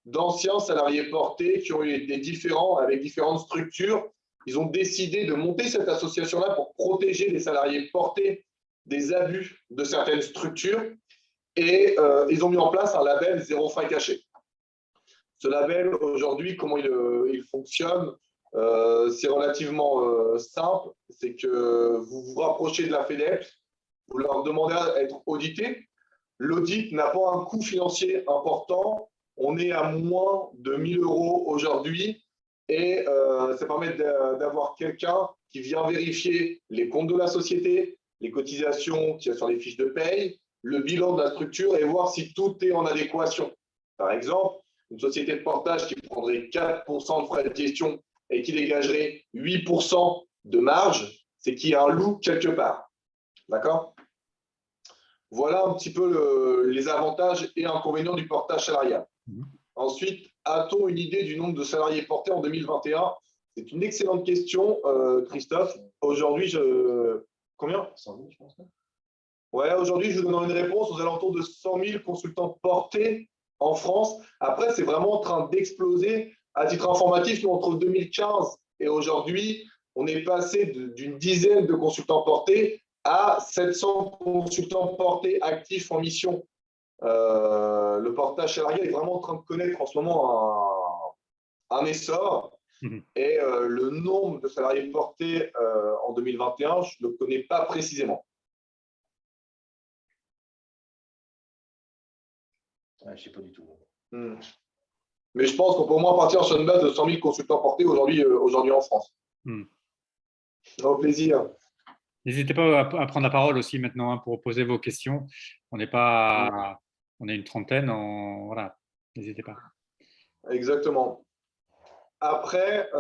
d'anciens salariés portés qui ont eu avec différentes structures. Ils ont décidé de monter cette association-là pour protéger les salariés portés des abus de certaines structures. Et ils ont mis en place un label zéro frais caché. Ce label, aujourd'hui, comment il fonctionne, c'est relativement simple. C'est que vous vous rapprochez de la FEDEPS, vous leur demandez à être audité. L'audit n'a pas un coût financier important. On est à moins de 1 000 euros aujourd'hui et ça permet d'avoir quelqu'un qui vient vérifier les comptes de la société, les cotisations qu'il y a sur les fiches de paye, le bilan de la structure et voir si tout est en adéquation. Par exemple, une société de portage qui prendrait 4% de frais de gestion et qui dégagerait 8% de marge, c'est qu'il y a un loup quelque part. D'accord ? Voilà un petit peu les avantages et inconvénients du portage salarial. Ensuite, a-t-on une idée du nombre de salariés portés en 2021 ? C'est une excellente question, Christophe. Aujourd'hui, combien ? 100 000, je pense. Ouais, aujourd'hui, je vous donne une réponse aux alentours de 100 000 consultants portés en France. Après, c'est vraiment en train d'exploser. À titre informatif, nous, entre 2015 et aujourd'hui, on est passé d'une dizaine de consultants portés à 700 consultants portés actifs en mission. Le portage salarial est vraiment en train de connaître en ce moment un essor. Et le nombre de salariés portés en 2021, je ne le connais pas précisément.
Ouais, je ne sais pas du tout.
Mais je pense qu'on peut au moins partir sur une base de 100 000 consultants portés aujourd'hui en France. Au plaisir.
N'hésitez pas à prendre la parole aussi maintenant pour poser vos questions. On est une trentaine, voilà, n'hésitez pas.
Exactement. Après,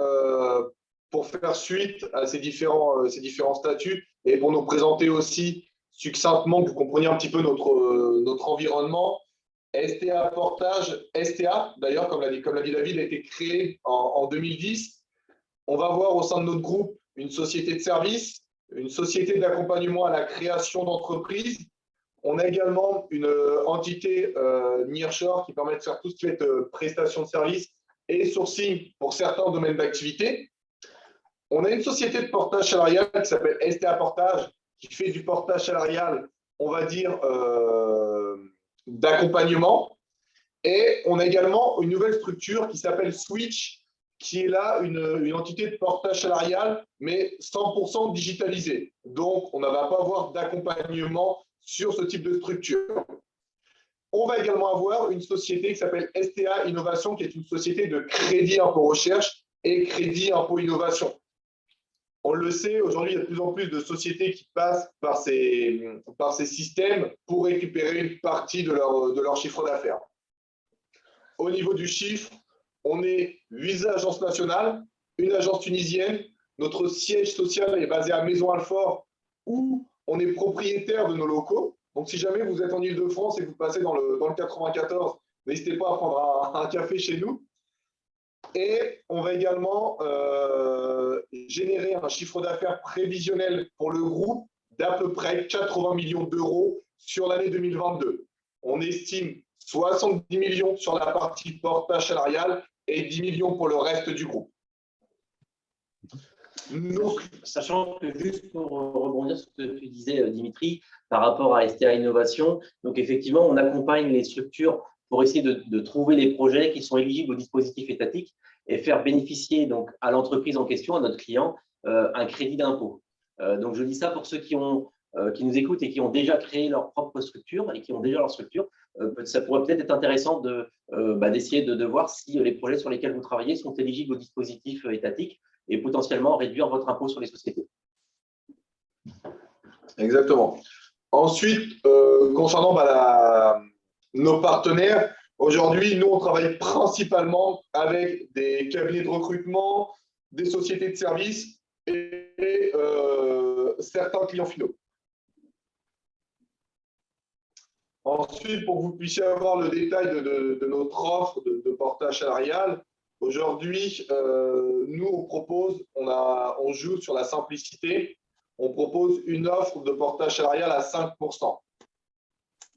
pour faire suite à ces différents statuts et pour nous présenter aussi succinctement, que vous compreniez un petit peu notre environnement, STA Portage, STA, d'ailleurs, comme l'a dit David, a été créé en 2010. On va voir au sein de notre groupe une société de service, une société d'accompagnement à la création d'entreprises. On a également une entité nearshore qui permet de faire tout ce qui est prestation de services et sourcing pour certains domaines d'activité. On a une société de portage salarial qui s'appelle STA Portage, qui fait du portage salarial, on va dire, d'accompagnement. Et on a également une nouvelle structure qui s'appelle Switch, qui est là une entité de portage salarial, mais 100% digitalisée. Donc, on ne va pas avoir d'accompagnement sur ce type de structure. On va également avoir une société qui s'appelle STA Innovation, qui est une société de crédit impôt recherche et crédit impôt innovation. On le sait, aujourd'hui, il y a de plus en plus de sociétés qui passent par ces systèmes pour récupérer une partie de leur chiffre d'affaires. Au niveau du chiffre, on est 8 agences nationales, une agence tunisienne. Notre siège social est basé à Maison-Alfort, où on est propriétaire de nos locaux. Donc, si jamais vous êtes en Île-de-France et que vous passez dans le 94, n'hésitez pas à prendre un café chez nous. Et on va également générer un chiffre d'affaires prévisionnel pour le groupe d'à peu près 80 millions d'euros sur l'année 2022. On estime 70 millions sur la partie portage salarial et 10 millions pour le reste du groupe.
Donc, sachant que juste pour rebondir sur ce que tu disais, Dimitri, par rapport à STA Innovation, donc effectivement, on accompagne les structures pour essayer de trouver les projets qui sont éligibles au dispositif étatique et faire bénéficier donc à l'entreprise en question, à notre client, un crédit d'impôt. Donc, je dis ça pour ceux qui nous écoutent et qui ont déjà créé leur propre structure et qui ont déjà leur structure. Ça pourrait peut-être être intéressant d'essayer de voir si les projets sur lesquels vous travaillez sont éligibles au dispositif étatique et potentiellement réduire votre impôt sur les sociétés.
Exactement. Ensuite, concernant nos partenaires, aujourd'hui, nous, on travaille principalement avec des cabinets de recrutement, des sociétés de services et certains clients finaux. Ensuite, pour que vous puissiez avoir le détail de notre offre de portage salarial, aujourd'hui, nous, on propose, on joue sur la simplicité, on propose une offre de portage salarial à 5%.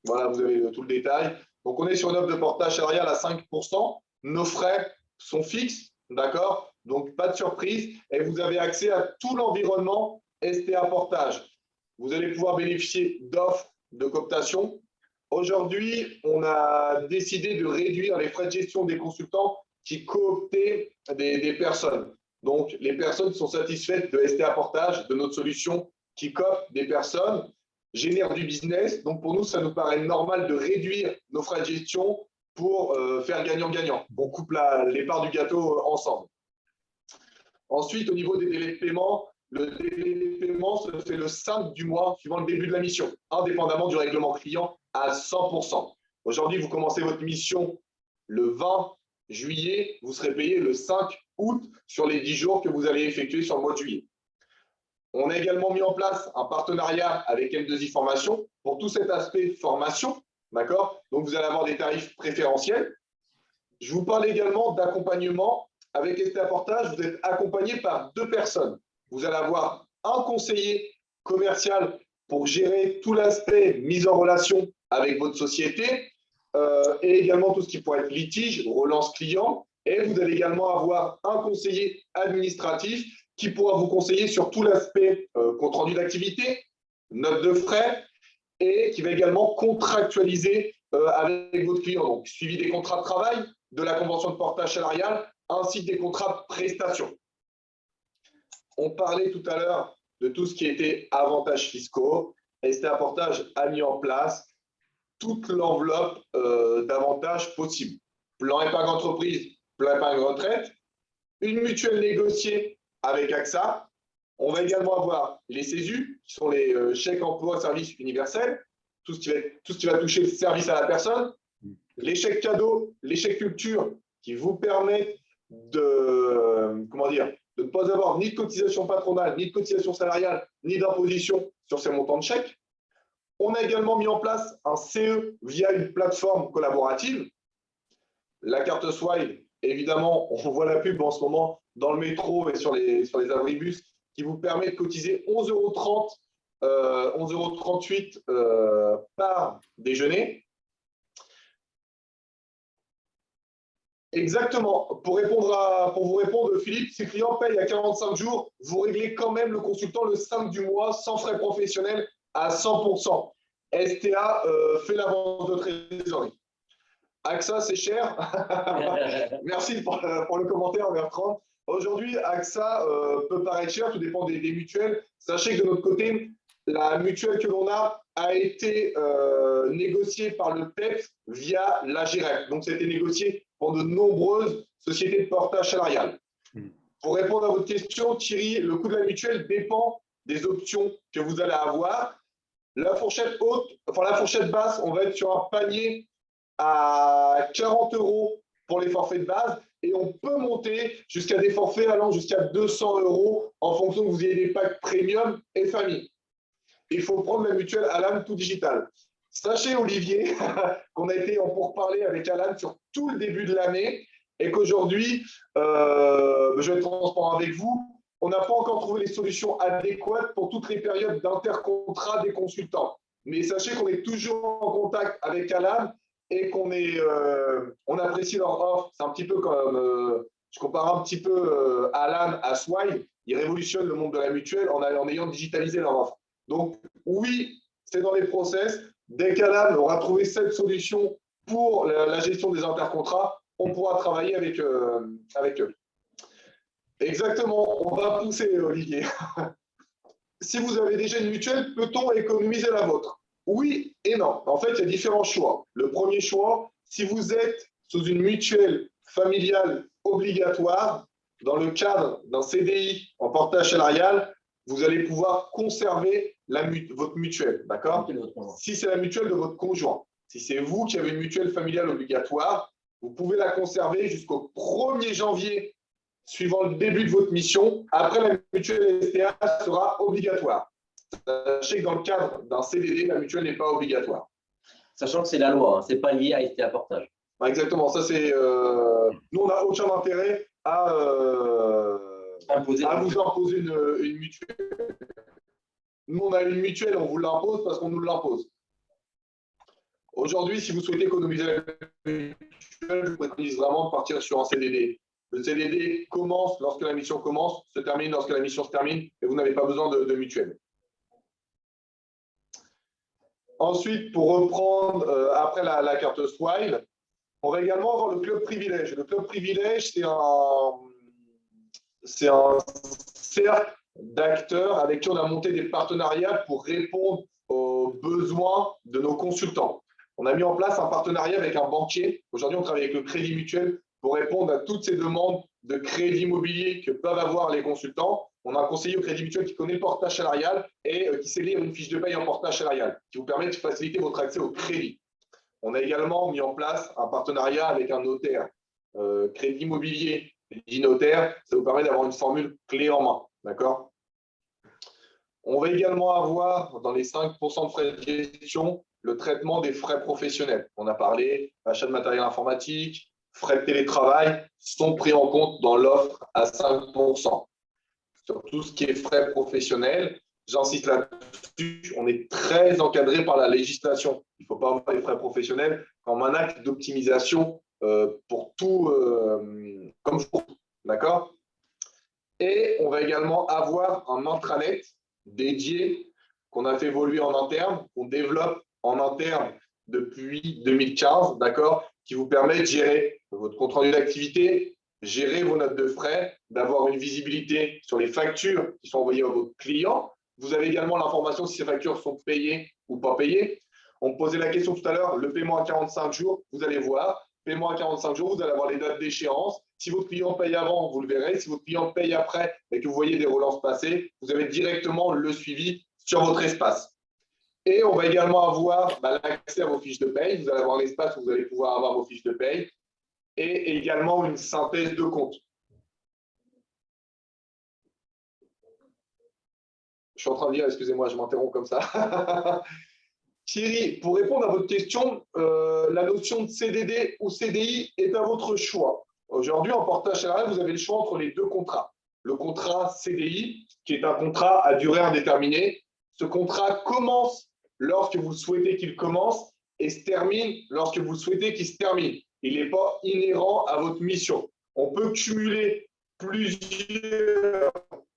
Voilà, vous avez tout le détail. Donc, on est sur une offre de portage salarial à 5%. Nos frais sont fixes, d'accord? Donc, pas de surprise. Et vous avez accès à tout l'environnement STA Portage. Vous allez pouvoir bénéficier d'offres de cooptation. Aujourd'hui, on a décidé de réduire les frais de gestion des consultants qui cooptaient des personnes. Donc, les personnes sont satisfaites de STA Portage, de notre solution qui coopte des personnes, génère du business. Donc, pour nous, ça nous paraît normal de réduire nos frais de gestion pour faire gagnant-gagnant. On coupe les parts du gâteau ensemble. Ensuite, au niveau des délais de paiement, le délai de paiement se fait le 5 du mois suivant le début de la mission, indépendamment du règlement client à 100%. Aujourd'hui, vous commencez votre mission le 20 juillet, vous serez payé le 5 août sur les 10 jours que vous allez effectuer sur le mois de juillet. On a également mis en place un partenariat avec M2I Formation pour tout cet aspect formation, d'accord? Donc, vous allez avoir des tarifs préférentiels. Je vous parle également d'accompagnement. Avec STA Portage, vous êtes accompagné par 2 personnes. Vous allez avoir un conseiller commercial pour gérer tout l'aspect mise en relation avec votre société et également tout ce qui pourrait être litige, relance client. Et vous allez également avoir un conseiller administratif qui pourra vous conseiller sur tout l'aspect compte rendu d'activité, note de frais et qui va également contractualiser avec votre client. Donc, suivi des contrats de travail, de la convention de portage salarial, ainsi que des contrats de prestation. On parlait tout à l'heure de tout ce qui était avantages fiscaux. STA Portage a mis en place toute l'enveloppe d'avantages possibles. Plan épargne entreprise, plan épargne retraite, une mutuelle négociée avec AXA. On va également avoir les CESU, qui sont les chèques emploi service universels, tout ce qui va toucher le service à la personne, les chèques cadeaux, les chèques culture, qui vous permettent de ne pas avoir ni de cotisation patronale, ni de cotisation salariale, ni d'imposition sur ces montants de chèques. On a également mis en place un CE via une plateforme collaborative. La carte Swile, évidemment, on voit la pub en ce moment dans le métro et sur les abribus, qui vous permet de cotiser 11,30 €, 11,38 € par déjeuner. Exactement. Pour vous répondre, Philippe, si le client paye à 45 jours, vous réglez quand même le consultant le 5 du mois sans frais professionnels à 100%. STA fait l'avance de trésorerie. AXA, c'est cher. Merci pour le commentaire, Bertrand. Aujourd'hui, AXA peut paraître cher, tout dépend des mutuelles. Sachez que de notre côté, la mutuelle que l'on a été négociée par le PEPS via l'AGREF. Donc, ça a été négocié pour de nombreuses sociétés de portage salarial. Pour répondre à votre question, Thierry, le coût de la mutuelle dépend des options que vous allez avoir. La fourchette haute, enfin la fourchette basse, on va être sur un panier à 40 € pour les forfaits de base et on peut monter jusqu'à des forfaits allant jusqu'à 200 € en fonction que vous ayez des packs premium et famille. Il faut prendre la mutuelle Alan tout digital. Sachez, Olivier, qu'on a été en pourparlers avec Alan sur tout le début de l'année et qu'aujourd'hui, je vais être transparent avec vous, on n'a pas encore trouvé les solutions adéquates pour toutes les périodes d'intercontrat des consultants. Mais sachez qu'on est toujours en contact avec Alan et on apprécie leur offre. C'est un petit peu comme, je compare un petit peu Alan à Swile, ils révolutionnent le monde de la mutuelle en ayant digitalisé leur offre. Donc oui, c'est dans les process. Dès qu'Alan aura trouvé cette solution pour la gestion des intercontrats, on pourra travailler avec eux. Exactement, on va pousser, Olivier. Si vous avez déjà une mutuelle, peut-on économiser la vôtre? Oui et non. En fait, il y a différents choix. Le premier choix, si vous êtes sous une mutuelle familiale obligatoire, dans le cadre d'un CDI en portage salarial, vous allez pouvoir conserver votre mutuelle, d'accord? Si c'est la mutuelle de votre conjoint, si c'est vous qui avez une mutuelle familiale obligatoire, vous pouvez la conserver jusqu'au 1er janvier suivant le début de votre mission. Après, la mutuelle STA sera obligatoire. Sachez que dans le cadre d'un CDD, la mutuelle n'est pas obligatoire.
Sachant que c'est la loi, hein, ce n'est pas lié à STA Portage.
Exactement, ça c'est. Nous, on n'a aucun intérêt à vous imposer une mutuelle. Nous, on a une mutuelle, on vous l'impose parce qu'on nous l'impose. Aujourd'hui, si vous souhaitez économiser la mutuelle, je vous préconise vraiment de partir sur un CDD. Le CDD commence lorsque la mission commence, se termine lorsque la mission se termine, et vous n'avez pas besoin de mutuelle. Ensuite, pour reprendre après la carte Swile, on va également avoir le club privilège. Le club privilège, c'est un cercle d'acteurs avec qui on a monté des partenariats pour répondre aux besoins de nos consultants. On a mis en place un partenariat avec un banquier. Aujourd'hui, on travaille avec le Crédit Mutuel pour répondre à toutes ces demandes de crédit immobilier que peuvent avoir les consultants. On a un conseiller au Crédit Mutuel qui connaît le portage salarial et qui sait lire une fiche de paye en portage salarial, qui vous permet de faciliter votre accès au crédit. On a également mis en place un partenariat avec un notaire. Crédit immobilier, dit notaire, ça vous permet d'avoir une formule clé en main. D'accord? On va également avoir, dans les 5% de frais de gestion, le traitement des frais professionnels. On a parlé, achat de matériel informatique, frais de télétravail sont pris en compte dans l'offre à 5%. Sur tout ce qui est frais professionnels, j'insiste là-dessus, on est très encadré par la législation. Il ne faut pas avoir des frais professionnels comme un acte d'optimisation pour tout, comme pour tout. D'accord? Et on va également avoir un intranet dédié qu'on a fait évoluer en interne, qu'on développe en interne depuis 2015, d'accord, qui vous permet de gérer votre compte rendu d'activité, gérer vos notes de frais, d'avoir une visibilité sur les factures qui sont envoyées à vos clients. Vous avez également l'information si ces factures sont payées ou pas payées. On me posait la question tout à l'heure, le paiement à 45 jours, vous allez voir, paiement à 45 jours, vous allez avoir les dates d'échéance. Si votre client paye avant, vous le verrez. Si votre client paye après et que vous voyez des relances passer, vous avez directement le suivi sur votre espace. Et on va également avoir l'accès à vos fiches de paye. Vous allez avoir l'espace où vous allez pouvoir avoir vos fiches de paye et également une synthèse de compte. Je suis en train de dire, excusez-moi, je m'interromps comme ça. Thierry, pour répondre à votre question, la notion de CDD ou CDI est à votre choix. Aujourd'hui, en portage salarial, vous avez le choix entre les deux contrats. Le contrat CDI, qui est un contrat à durée indéterminée. Ce contrat commence lorsque vous souhaitez qu'il commence et se termine lorsque vous souhaitez qu'il se termine. Il n'est pas inhérent à votre mission. On peut cumuler plusieurs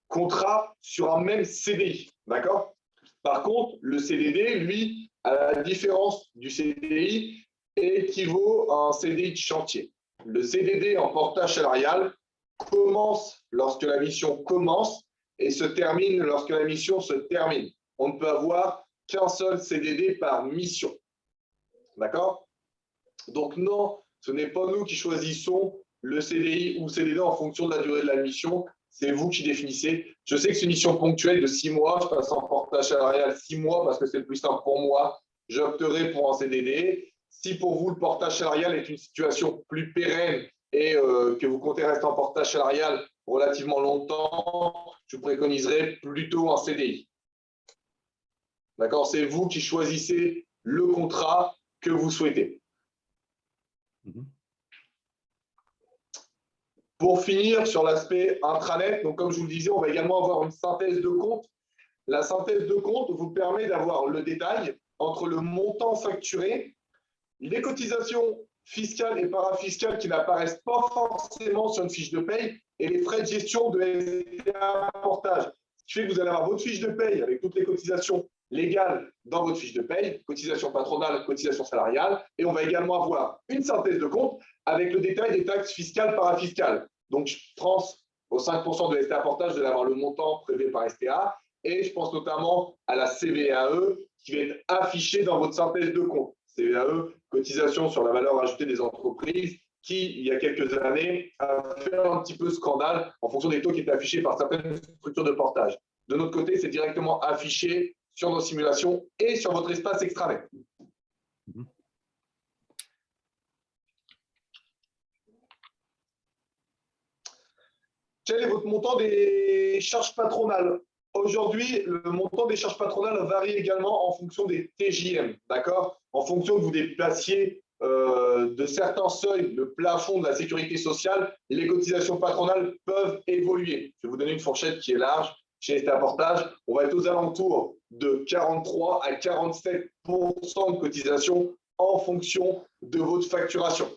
contrats sur un même CDI. D'accord ? Par contre, le CDD, lui, à la différence du CDI, équivaut à un CDI de chantier. Le CDD en portage salarial commence lorsque la mission commence et se termine lorsque la mission se termine. On ne peut avoir qu'un seul CDD par mission. D'accord? Donc non, ce n'est pas nous qui choisissons le CDI ou le CDD en fonction de la durée de la mission. C'est vous qui définissez. Je sais que c'est une mission ponctuelle de 6 mois. Je passe en portage salarial 6 mois parce que c'est le plus simple pour moi. J'opterai pour un CDD. Si pour vous, le portage salarial est une situation plus pérenne et que vous comptez rester en portage salarial relativement longtemps, je vous préconiserai plutôt un CDI. D'accord? C'est vous qui choisissez le contrat que vous souhaitez. Pour finir sur l'aspect intranet, donc comme je vous le disais, on va également avoir une synthèse de compte. La synthèse de compte vous permet d'avoir le détail entre le montant facturé, les cotisations fiscales et parafiscales qui n'apparaissent pas forcément sur une fiche de paye et les frais de gestion de SDA Portage. Ce qui fait que vous allez avoir votre fiche de paye avec toutes les cotisations légales dans votre fiche de paye, cotisation patronale, cotisation salariale, et on va également avoir une synthèse de compte avec le détail des taxes fiscales, parafiscales. Donc, je pense aux 5% de STA Portage, vous allez avoir le montant prélevé par STA, et je pense notamment à la CVAE qui va être affichée dans votre synthèse de compte. CVAE, cotisation sur la valeur ajoutée des entreprises, qui, il y a quelques années, a fait un petit peu scandale en fonction des taux qui étaient affichés par certaines structures de portage. De notre côté, c'est directement affiché sur nos simulations et sur votre espace extranet. Quel est votre montant des charges patronales? Aujourd'hui, le montant des charges patronales varie également en fonction des TJM, d'accord? En fonction que vous déplaciez de certains seuils, le plafond de la sécurité sociale, les cotisations patronales peuvent évoluer. Je vais vous donner une fourchette qui est large. Chez STA Portage, on va être aux alentours de 43 à 47% de cotisation en fonction de votre facturation.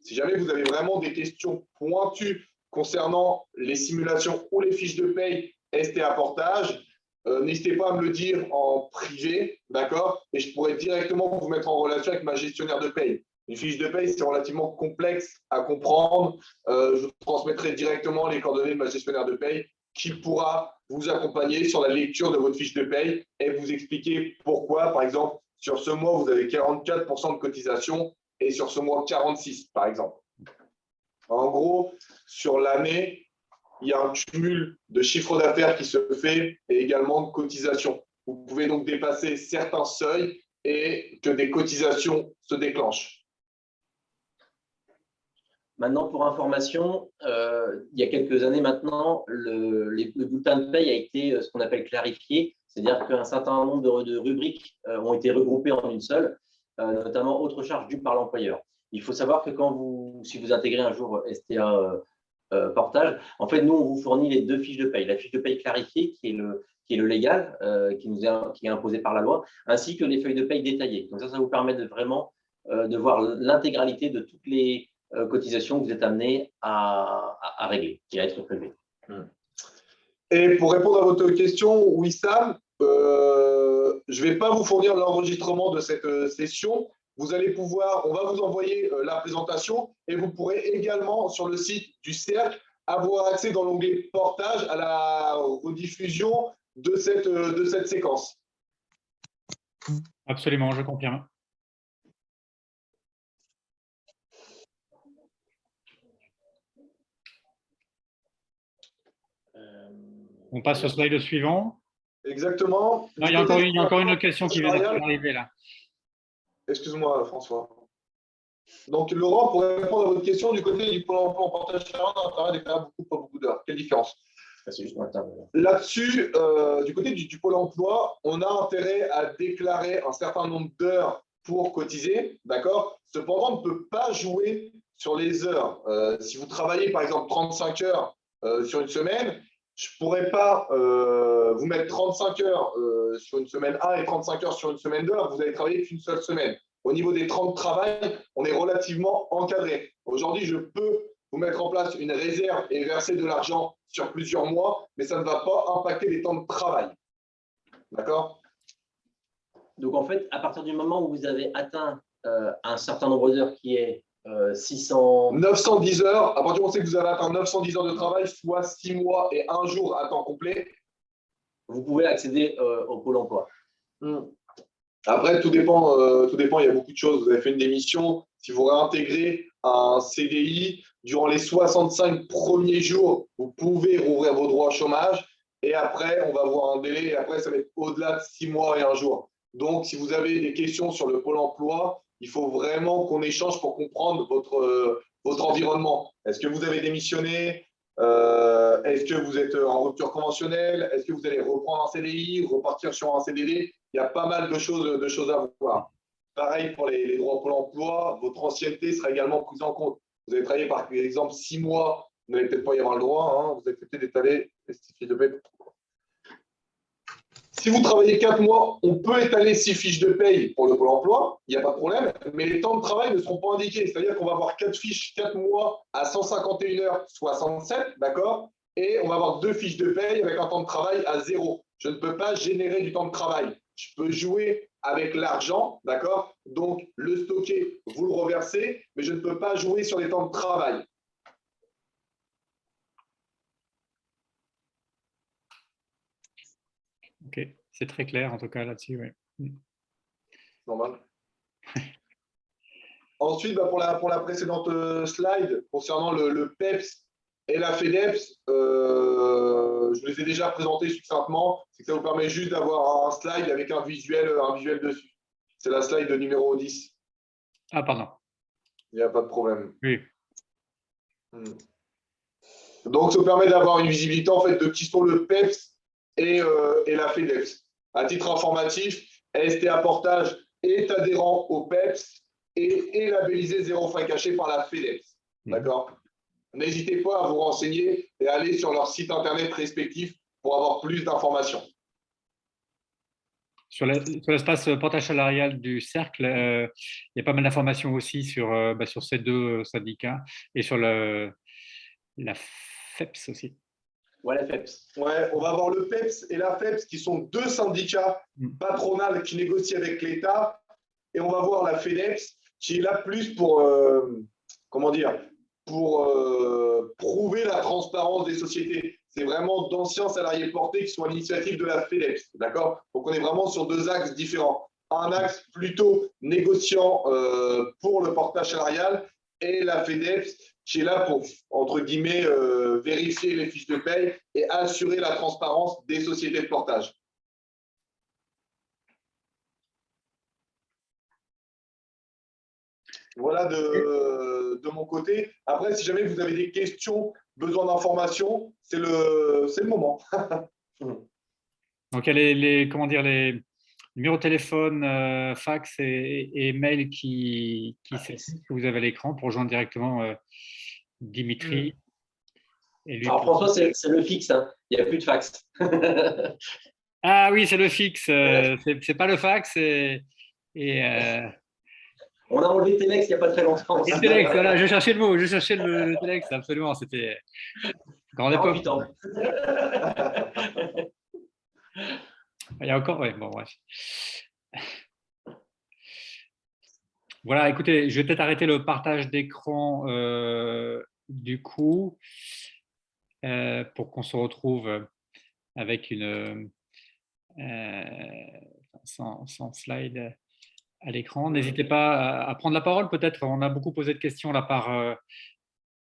Si jamais vous avez vraiment des questions pointues concernant les simulations ou les fiches de paye STA Portage, n'hésitez pas à me le dire en privé, d'accord? Et je pourrais directement vous mettre en relation avec ma gestionnaire de paye. Une fiche de paye, c'est relativement complexe à comprendre. Je vous transmettrai directement les coordonnées de ma gestionnaire de paye qui pourra vous accompagner sur la lecture de votre fiche de paye et vous expliquer pourquoi, par exemple, sur ce mois, vous avez 44% de cotisation et sur ce mois, 46%, par exemple. En gros, sur l'année, il y a un cumul de chiffre d'affaires qui se fait et également de cotisations. Vous pouvez donc dépasser certains seuils et que des cotisations se déclenchent.
Maintenant, pour information, il y a quelques années maintenant, le bulletin de paye a été ce qu'on appelle clarifié, c'est-à-dire qu'un certain nombre de rubriques ont été regroupées en une seule, notamment autres charges dues par l'employeur. Il faut savoir que si vous intégrez un jour STA Portage, en fait, nous, on vous fournit les deux fiches de paye. La fiche de paye clarifiée, qui est le légal, qui est imposé par la loi, ainsi que les feuilles de paye détaillées. Donc ça vous permet de vraiment de voir l'intégralité de toutes les cotisations que vous êtes amené à régler et à être prélevées.
Et pour répondre à votre question, Wissam, je ne vais pas vous fournir l'enregistrement de cette session, vous allez pouvoir, on va vous envoyer la présentation et vous pourrez également sur le site du cercle avoir accès dans l'onglet portage à la rediffusion de cette séquence.
Absolument, je confirme. On passe au slide suivant.
Exactement.
Non, il y a encore une question qui vient d'arriver là.
Excuse-moi, François. Donc, Laurent, pour répondre à votre question, du côté du Pôle emploi en portage salarial, on a intérêt à déclarer beaucoup, pas beaucoup d'heures. Quelle différence? Là-dessus, du côté du Pôle emploi, on a intérêt à déclarer un certain nombre d'heures pour cotiser, d'accord? Cependant, on ne peut pas jouer sur les heures. Si vous travaillez, par exemple, 35 heures sur une semaine, je ne pourrais pas vous mettre 35 heures sur une semaine 1 et 35 heures sur une semaine 2, vous allez travailler qu'une seule semaine. Au niveau des temps de travail, on est relativement encadré. Aujourd'hui, je peux vous mettre en place une réserve et verser de l'argent sur plusieurs mois, mais ça ne va pas impacter les temps de travail. D'accord?
Donc, en fait, à partir du moment où vous avez atteint un certain nombre d'heures qui est
910 heures, à partir du moment où vous avez atteint 910 heures de travail, soit 6 mois et 1 jour à temps complet,
vous pouvez accéder au Pôle emploi.
Après, tout dépend, il y a beaucoup de choses. Vous avez fait une démission, si vous réintégrez un CDI, durant les 65 premiers jours, vous pouvez rouvrir vos droits au chômage et après, on va avoir un délai et après, ça va être au-delà de 6 mois et 1 jour. Donc, si vous avez des questions sur le Pôle emploi, il faut vraiment qu'on échange pour comprendre votre environnement. Est-ce que vous avez démissionné? Est-ce que vous êtes en rupture conventionnelle? Est-ce que vous allez reprendre un CDI, repartir sur un CDD? Il y a pas mal de choses à voir. Pareil pour les droits Pôle emploi, votre ancienneté sera également prise en compte. Vous avez travaillé par exemple 6 mois, vous n'allez peut-être pas y avoir le droit, hein, vous acceptez d'étaler les fiches de paie. Si vous travaillez 4 mois, on peut étaler 6 fiches de paye pour le Pôle emploi, il n'y a pas de problème, mais les temps de travail ne seront pas indiqués. C'est-à-dire qu'on va avoir 4 fiches, 4 mois à 151 heures 67, d'accord? Et on va avoir 2 fiches de paye avec un temps de travail à 0. Je ne peux pas générer du temps de travail. Je peux jouer avec l'argent, d'accord? Donc, le stocker, vous le reversez, mais je ne peux pas jouer sur les temps de travail.
Ok, c'est très clair en tout cas là-dessus. Oui.
Normal. Ensuite, pour la précédente slide, concernant le PEPS et la FEDEPS, je les ai déjà présentés succinctement. C'est que ça vous permet juste d'avoir un slide avec un visuel dessus. C'est la slide numéro 10.
Ah, pardon.
Il n'y a pas de problème.
Oui.
Donc, ça vous permet d'avoir une visibilité en fait, de qui sont le PEPS et la FEDEPS. À titre informatif, STA Portage est adhérent au PEPS et est labellisé zéro frais caché par la FEDEPS. D'accord? N'hésitez pas à vous renseigner et à aller sur leur site internet respectif pour avoir plus d'informations.
Sur l'espace portage salarial du cercle, il y a pas mal d'informations aussi sur ces deux syndicats et sur la FEPS aussi.
Ouais, la FEPS.
Ouais, on va avoir le PEPS et la FEPS qui sont deux syndicats patronales qui négocient avec l'État. Et on va voir la FEDEPS qui est là plus pour, prouver la transparence des sociétés. C'est vraiment d'anciens salariés portés qui sont à l'initiative de la FEDEPS. D'accord? Donc, on est vraiment sur deux axes différents. Un axe plutôt négociant pour le portage salarial et la FEDEPS qui est là pour, entre guillemets, vérifier les fiches de paye et assurer la transparence des sociétés de portage. Voilà de mon côté. Après, si jamais vous avez des questions, besoin d'informations, c'est le moment.
Donc, il y a les numéros de téléphone, fax et mail que vous avez à l'écran pour joindre directement Dimitri. Et lui.
Alors, François, c'est le fixe. Hein. Il n'y a plus de fax.
Ah oui, c'est le fixe. C'est pas le fax.
On a enlevé Telex il n'y a pas très longtemps.
Et Telex, voilà, je cherchais le mot, je cherchais le Telex, absolument, c'était grande époque. Il y a encore, ouais, bon, bref. Voilà, écoutez, je vais peut-être arrêter le partage d'écran du coup pour qu'on se retrouve avec sans slide à l'écran. N'hésitez pas à prendre la parole peut-être. On a beaucoup posé de questions là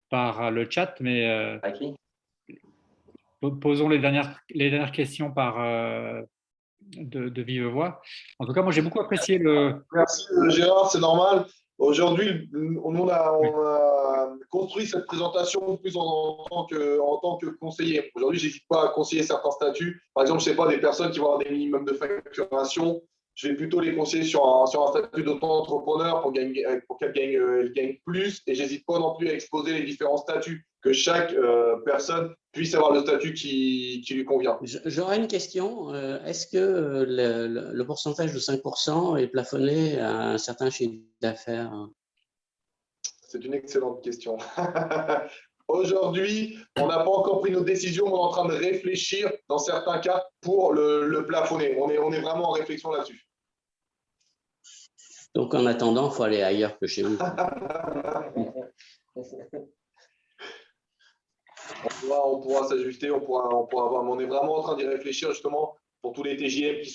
par le chat, mais posons les dernières questions de vive voix. En tout cas, moi, j'ai beaucoup apprécié
Merci Gérard, c'est normal. Aujourd'hui, on a construit cette présentation plus en tant que conseiller. Aujourd'hui, je n'hésite pas à conseiller certains statuts. Par exemple, je ne sais pas, des personnes qui vont avoir des minimums de facturation. Je vais plutôt les conseiller sur un statut d'auto-entrepreneur pour qu'elles gagnent plus. Et je n'hésite pas non plus à exposer les différents statuts, que chaque personne puisse avoir le statut qui lui convient.
J'aurais une question. Est-ce que le pourcentage de 5% est plafonné à un certain chiffre d'affaires?
C'est une excellente question. Aujourd'hui, on n'a pas encore pris nos décisions, mais on est en train de réfléchir dans certains cas pour le plafonner. On est vraiment en réflexion là-dessus.
Donc, en attendant, il faut aller ailleurs que chez vous.
On pourra s'ajuster, on pourra voir. Mais on est vraiment en train d'y réfléchir justement pour tous les TJM qui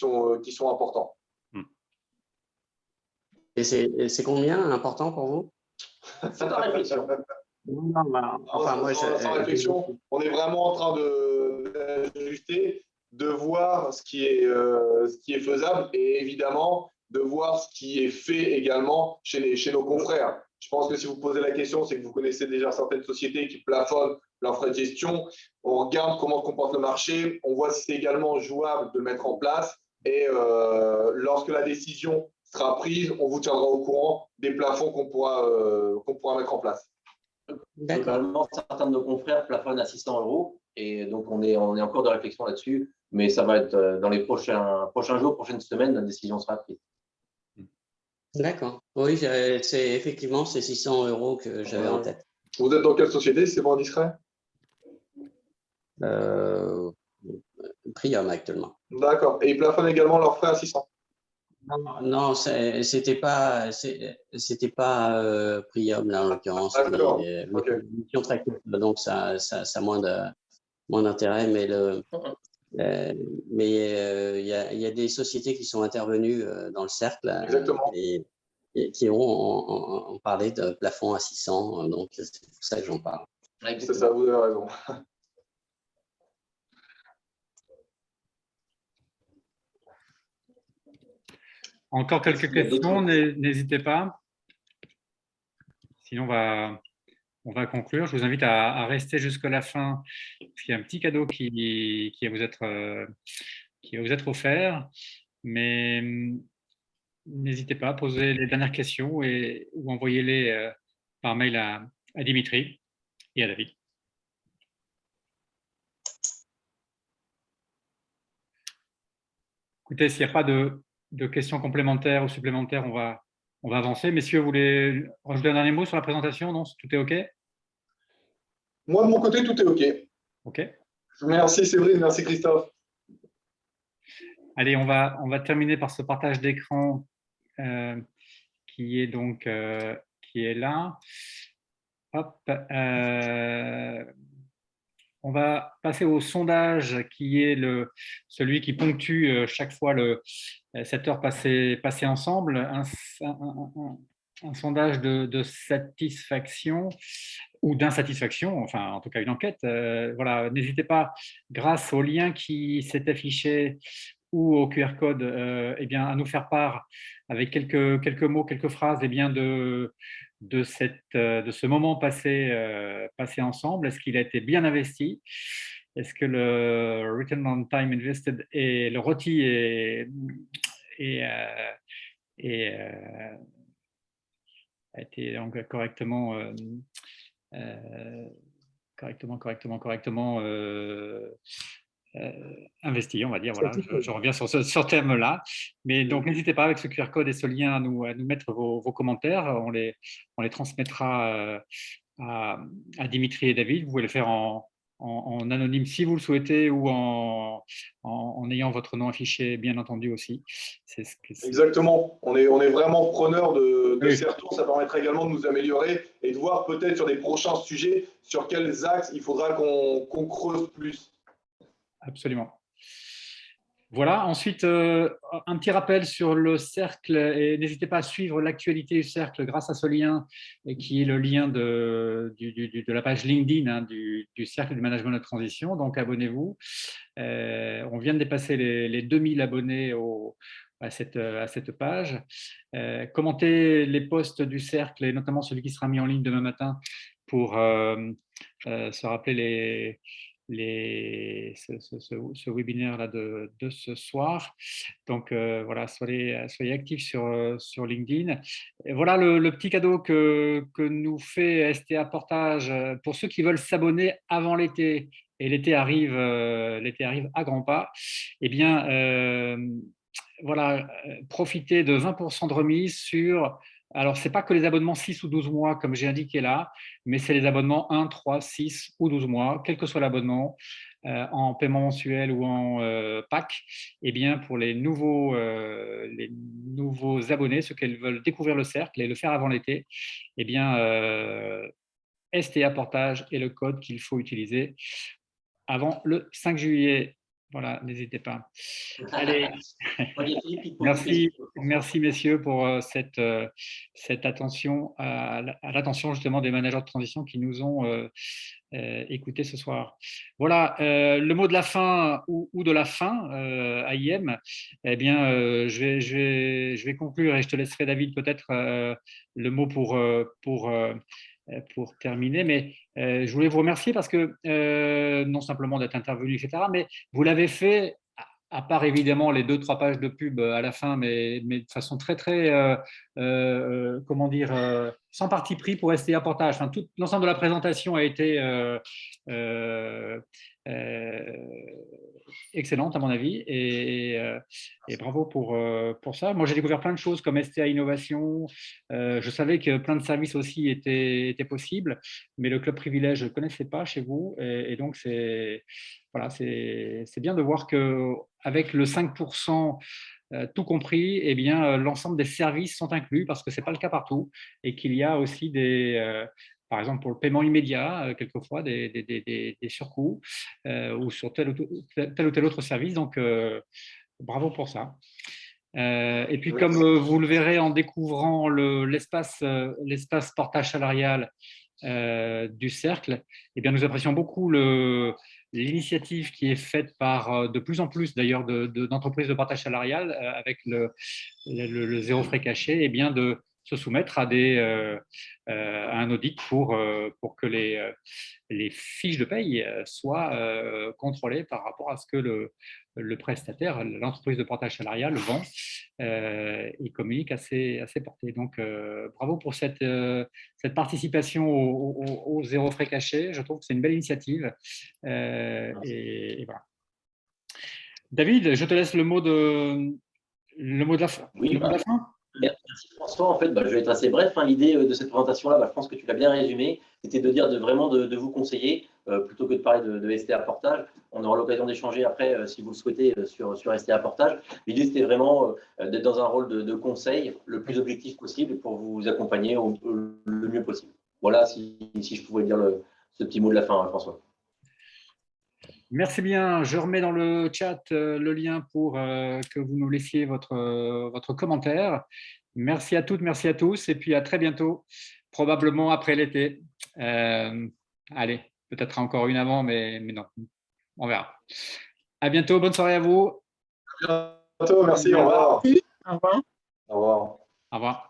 sont importants.
Et c'est combien important pour vous?
C'est en réflexion.
Sans réflexion, on est vraiment en train d'ajuster, de voir ce qui est faisable et évidemment de voir ce qui est fait également chez nos confrères. Je pense que si vous posez la question, c'est que vous connaissez déjà certaines sociétés qui plafonnent leurs frais de gestion. On regarde comment se comporte le marché, on voit si c'est également jouable de le mettre en place et lorsque la décision sera prise, on vous tiendra au courant des plafonds qu'on pourra mettre en place.
Globalement, certains de nos confrères plafonnent à 600 € et donc on est encore de réflexion là-dessus, mais ça va être dans les prochains jours, prochaines semaines, la décision sera prise.
D'accord. Oui, c'est effectivement ces 600 € que j'avais en tête.
Vous êtes dans quelle société, si c'est pas indiscret?
Prium actuellement.
D'accord. Et ils plafonnent également leurs frais à 600?
Non, c'était pas Prium là en l'occurrence.
D'accord.
Okay. Donc ça a moins d'intérêt, mais il y a des sociétés qui sont intervenues dans le cercle.
Exactement.
Et qui ont parlé de plafond à 600, donc c'est pour ça que j'en parle.
C'est ça, vous avez raison.
Encore quelques questions, n'hésitez pas. Sinon, on va conclure. Je vous invite à rester jusqu'à la fin, parce qu'il y a un petit cadeau qui va vous être offert. Mais n'hésitez pas à poser les dernières questions ou envoyez-les par mail à Dimitri et à David. Écoutez, s'il n'y a pas de questions complémentaires ou supplémentaires, on va avancer. Messieurs, vous voulez rajouter un dernier mot sur la présentation? Non, tout est OK?
Moi, de mon côté, tout est OK.
OK.
Merci Séverine, merci Christophe.
Allez, on va terminer par ce partage d'écran qui est là. Hop. On va passer au sondage qui est celui qui ponctue chaque fois cette heure passée ensemble. Un sondage de satisfaction ou d'insatisfaction, enfin en tout cas une enquête. Voilà, n'hésitez pas, grâce au lien qui s'est affiché ou au QR code, eh bien, à nous faire part avec quelques mots, quelques phrases, eh bien, de ce moment passé ensemble. Est-ce qu'il a été bien investi? Est-ce que le Return on Time Invested et le ROTI a été donc correctement investi, on va dire. Voilà, je reviens sur ce thème-là. Mais donc, n'hésitez pas avec ce QR code et ce lien à nous mettre vos commentaires. On les transmettra à Dimitri et David. Vous pouvez le faire en en anonyme si vous le souhaitez ou en ayant votre nom affiché, bien entendu aussi.
Exactement. On est vraiment preneur de
Oui.
ces retours. Ça permettra également de nous améliorer et de voir peut-être sur des prochains sujets sur quels axes il faudra qu'on creuse plus.
Absolument. Voilà, ensuite, un petit rappel sur le cercle, et n'hésitez pas à suivre l'actualité du cercle grâce à ce lien, qui est le lien de la page LinkedIn du cercle du management de transition, donc abonnez-vous. On vient de dépasser les 2000 abonnés à cette page. Commentez les posts du cercle, et notamment celui qui sera mis en ligne demain matin pour se rappeler ce webinaire-là de ce soir. Donc, voilà, soyez actifs sur LinkedIn. Et voilà le petit cadeau que nous fait STA Portage pour ceux qui veulent s'abonner avant l'été. Et l'été arrive à grands pas. Eh bien, voilà, profitez de 20% de remise sur… Alors, ce n'est pas que les abonnements 6 ou 12 mois, comme j'ai indiqué là, mais c'est les abonnements 1, 3, 6 ou 12 mois, quel que soit l'abonnement, en paiement mensuel ou en pack. Eh bien, pour les nouveaux abonnés, ceux qui veulent découvrir le cercle et le faire avant l'été, eh bien, STA Portage est le code qu'il faut utiliser avant le 5 juillet. Voilà, n'hésitez pas. Allez, merci messieurs pour cette attention à l'attention justement des managers de transition qui nous ont écoutés ce soir. Voilà, le mot de la fin ou de la fin à IM, eh bien, je vais conclure et je te laisserai, David, peut-être le mot pour terminer, mais je voulais vous remercier parce que non simplement d'être intervenu, etc., mais vous l'avez fait, à part évidemment les 2-3 pages de pub à la fin, mais de façon très, comment dire, sans parti pris pour STA Portage. Enfin, tout l'ensemble de la présentation a été excellente à mon avis et bravo pour ça. Moi, j'ai découvert plein de choses comme STA Innovation. Je savais que plein de services aussi étaient possibles, mais le club privilège, je ne connaissais pas chez vous et donc c'est bien de voir qu'avec le 5%, tout compris, eh bien, l'ensemble des services sont inclus parce que ce n'est pas le cas partout et qu'il y a aussi par exemple, pour le paiement immédiat, quelquefois des surcoûts ou sur tel ou tel autre service. Donc, bravo pour ça. Et puis, comme vous le verrez en découvrant l'espace portage salarial du cercle, eh bien, nous apprécions beaucoup l'initiative qui est faite par de plus en plus d'ailleurs d'entreprises de partage salarial avec le zéro frais caché, eh bien, de se soumettre à un audit pour que les fiches de paye soient contrôlées par rapport à ce que le prestataire, l'entreprise de portage salarial vend et communique à ses portées. Donc, bravo pour cette participation au zéro frais caché. Je trouve que c'est une belle initiative. Et voilà. David, je te laisse le mot de la fin.
Oui, merci François. En fait, je vais être assez bref. L'idée de cette présentation-là, je pense que tu l'as bien résumé. C'était de dire vraiment de vous conseiller plutôt que de parler de STA Portage. On aura l'occasion d'échanger après, si vous le souhaitez, sur STA Portage. L'idée, c'était vraiment d'être dans un rôle de conseil le plus objectif possible pour vous accompagner le mieux possible. Voilà, si je pouvais dire ce petit mot de la fin, François.
Merci bien. Je remets dans le chat le lien pour que vous nous laissiez votre commentaire. Merci à toutes, merci à tous. Et puis à très bientôt, probablement après l'été. Allez, peut-être encore une avant, mais non, on verra. À bientôt, bonne soirée à vous.
À bientôt, merci, au revoir.
Au revoir.
Au revoir.
Au revoir.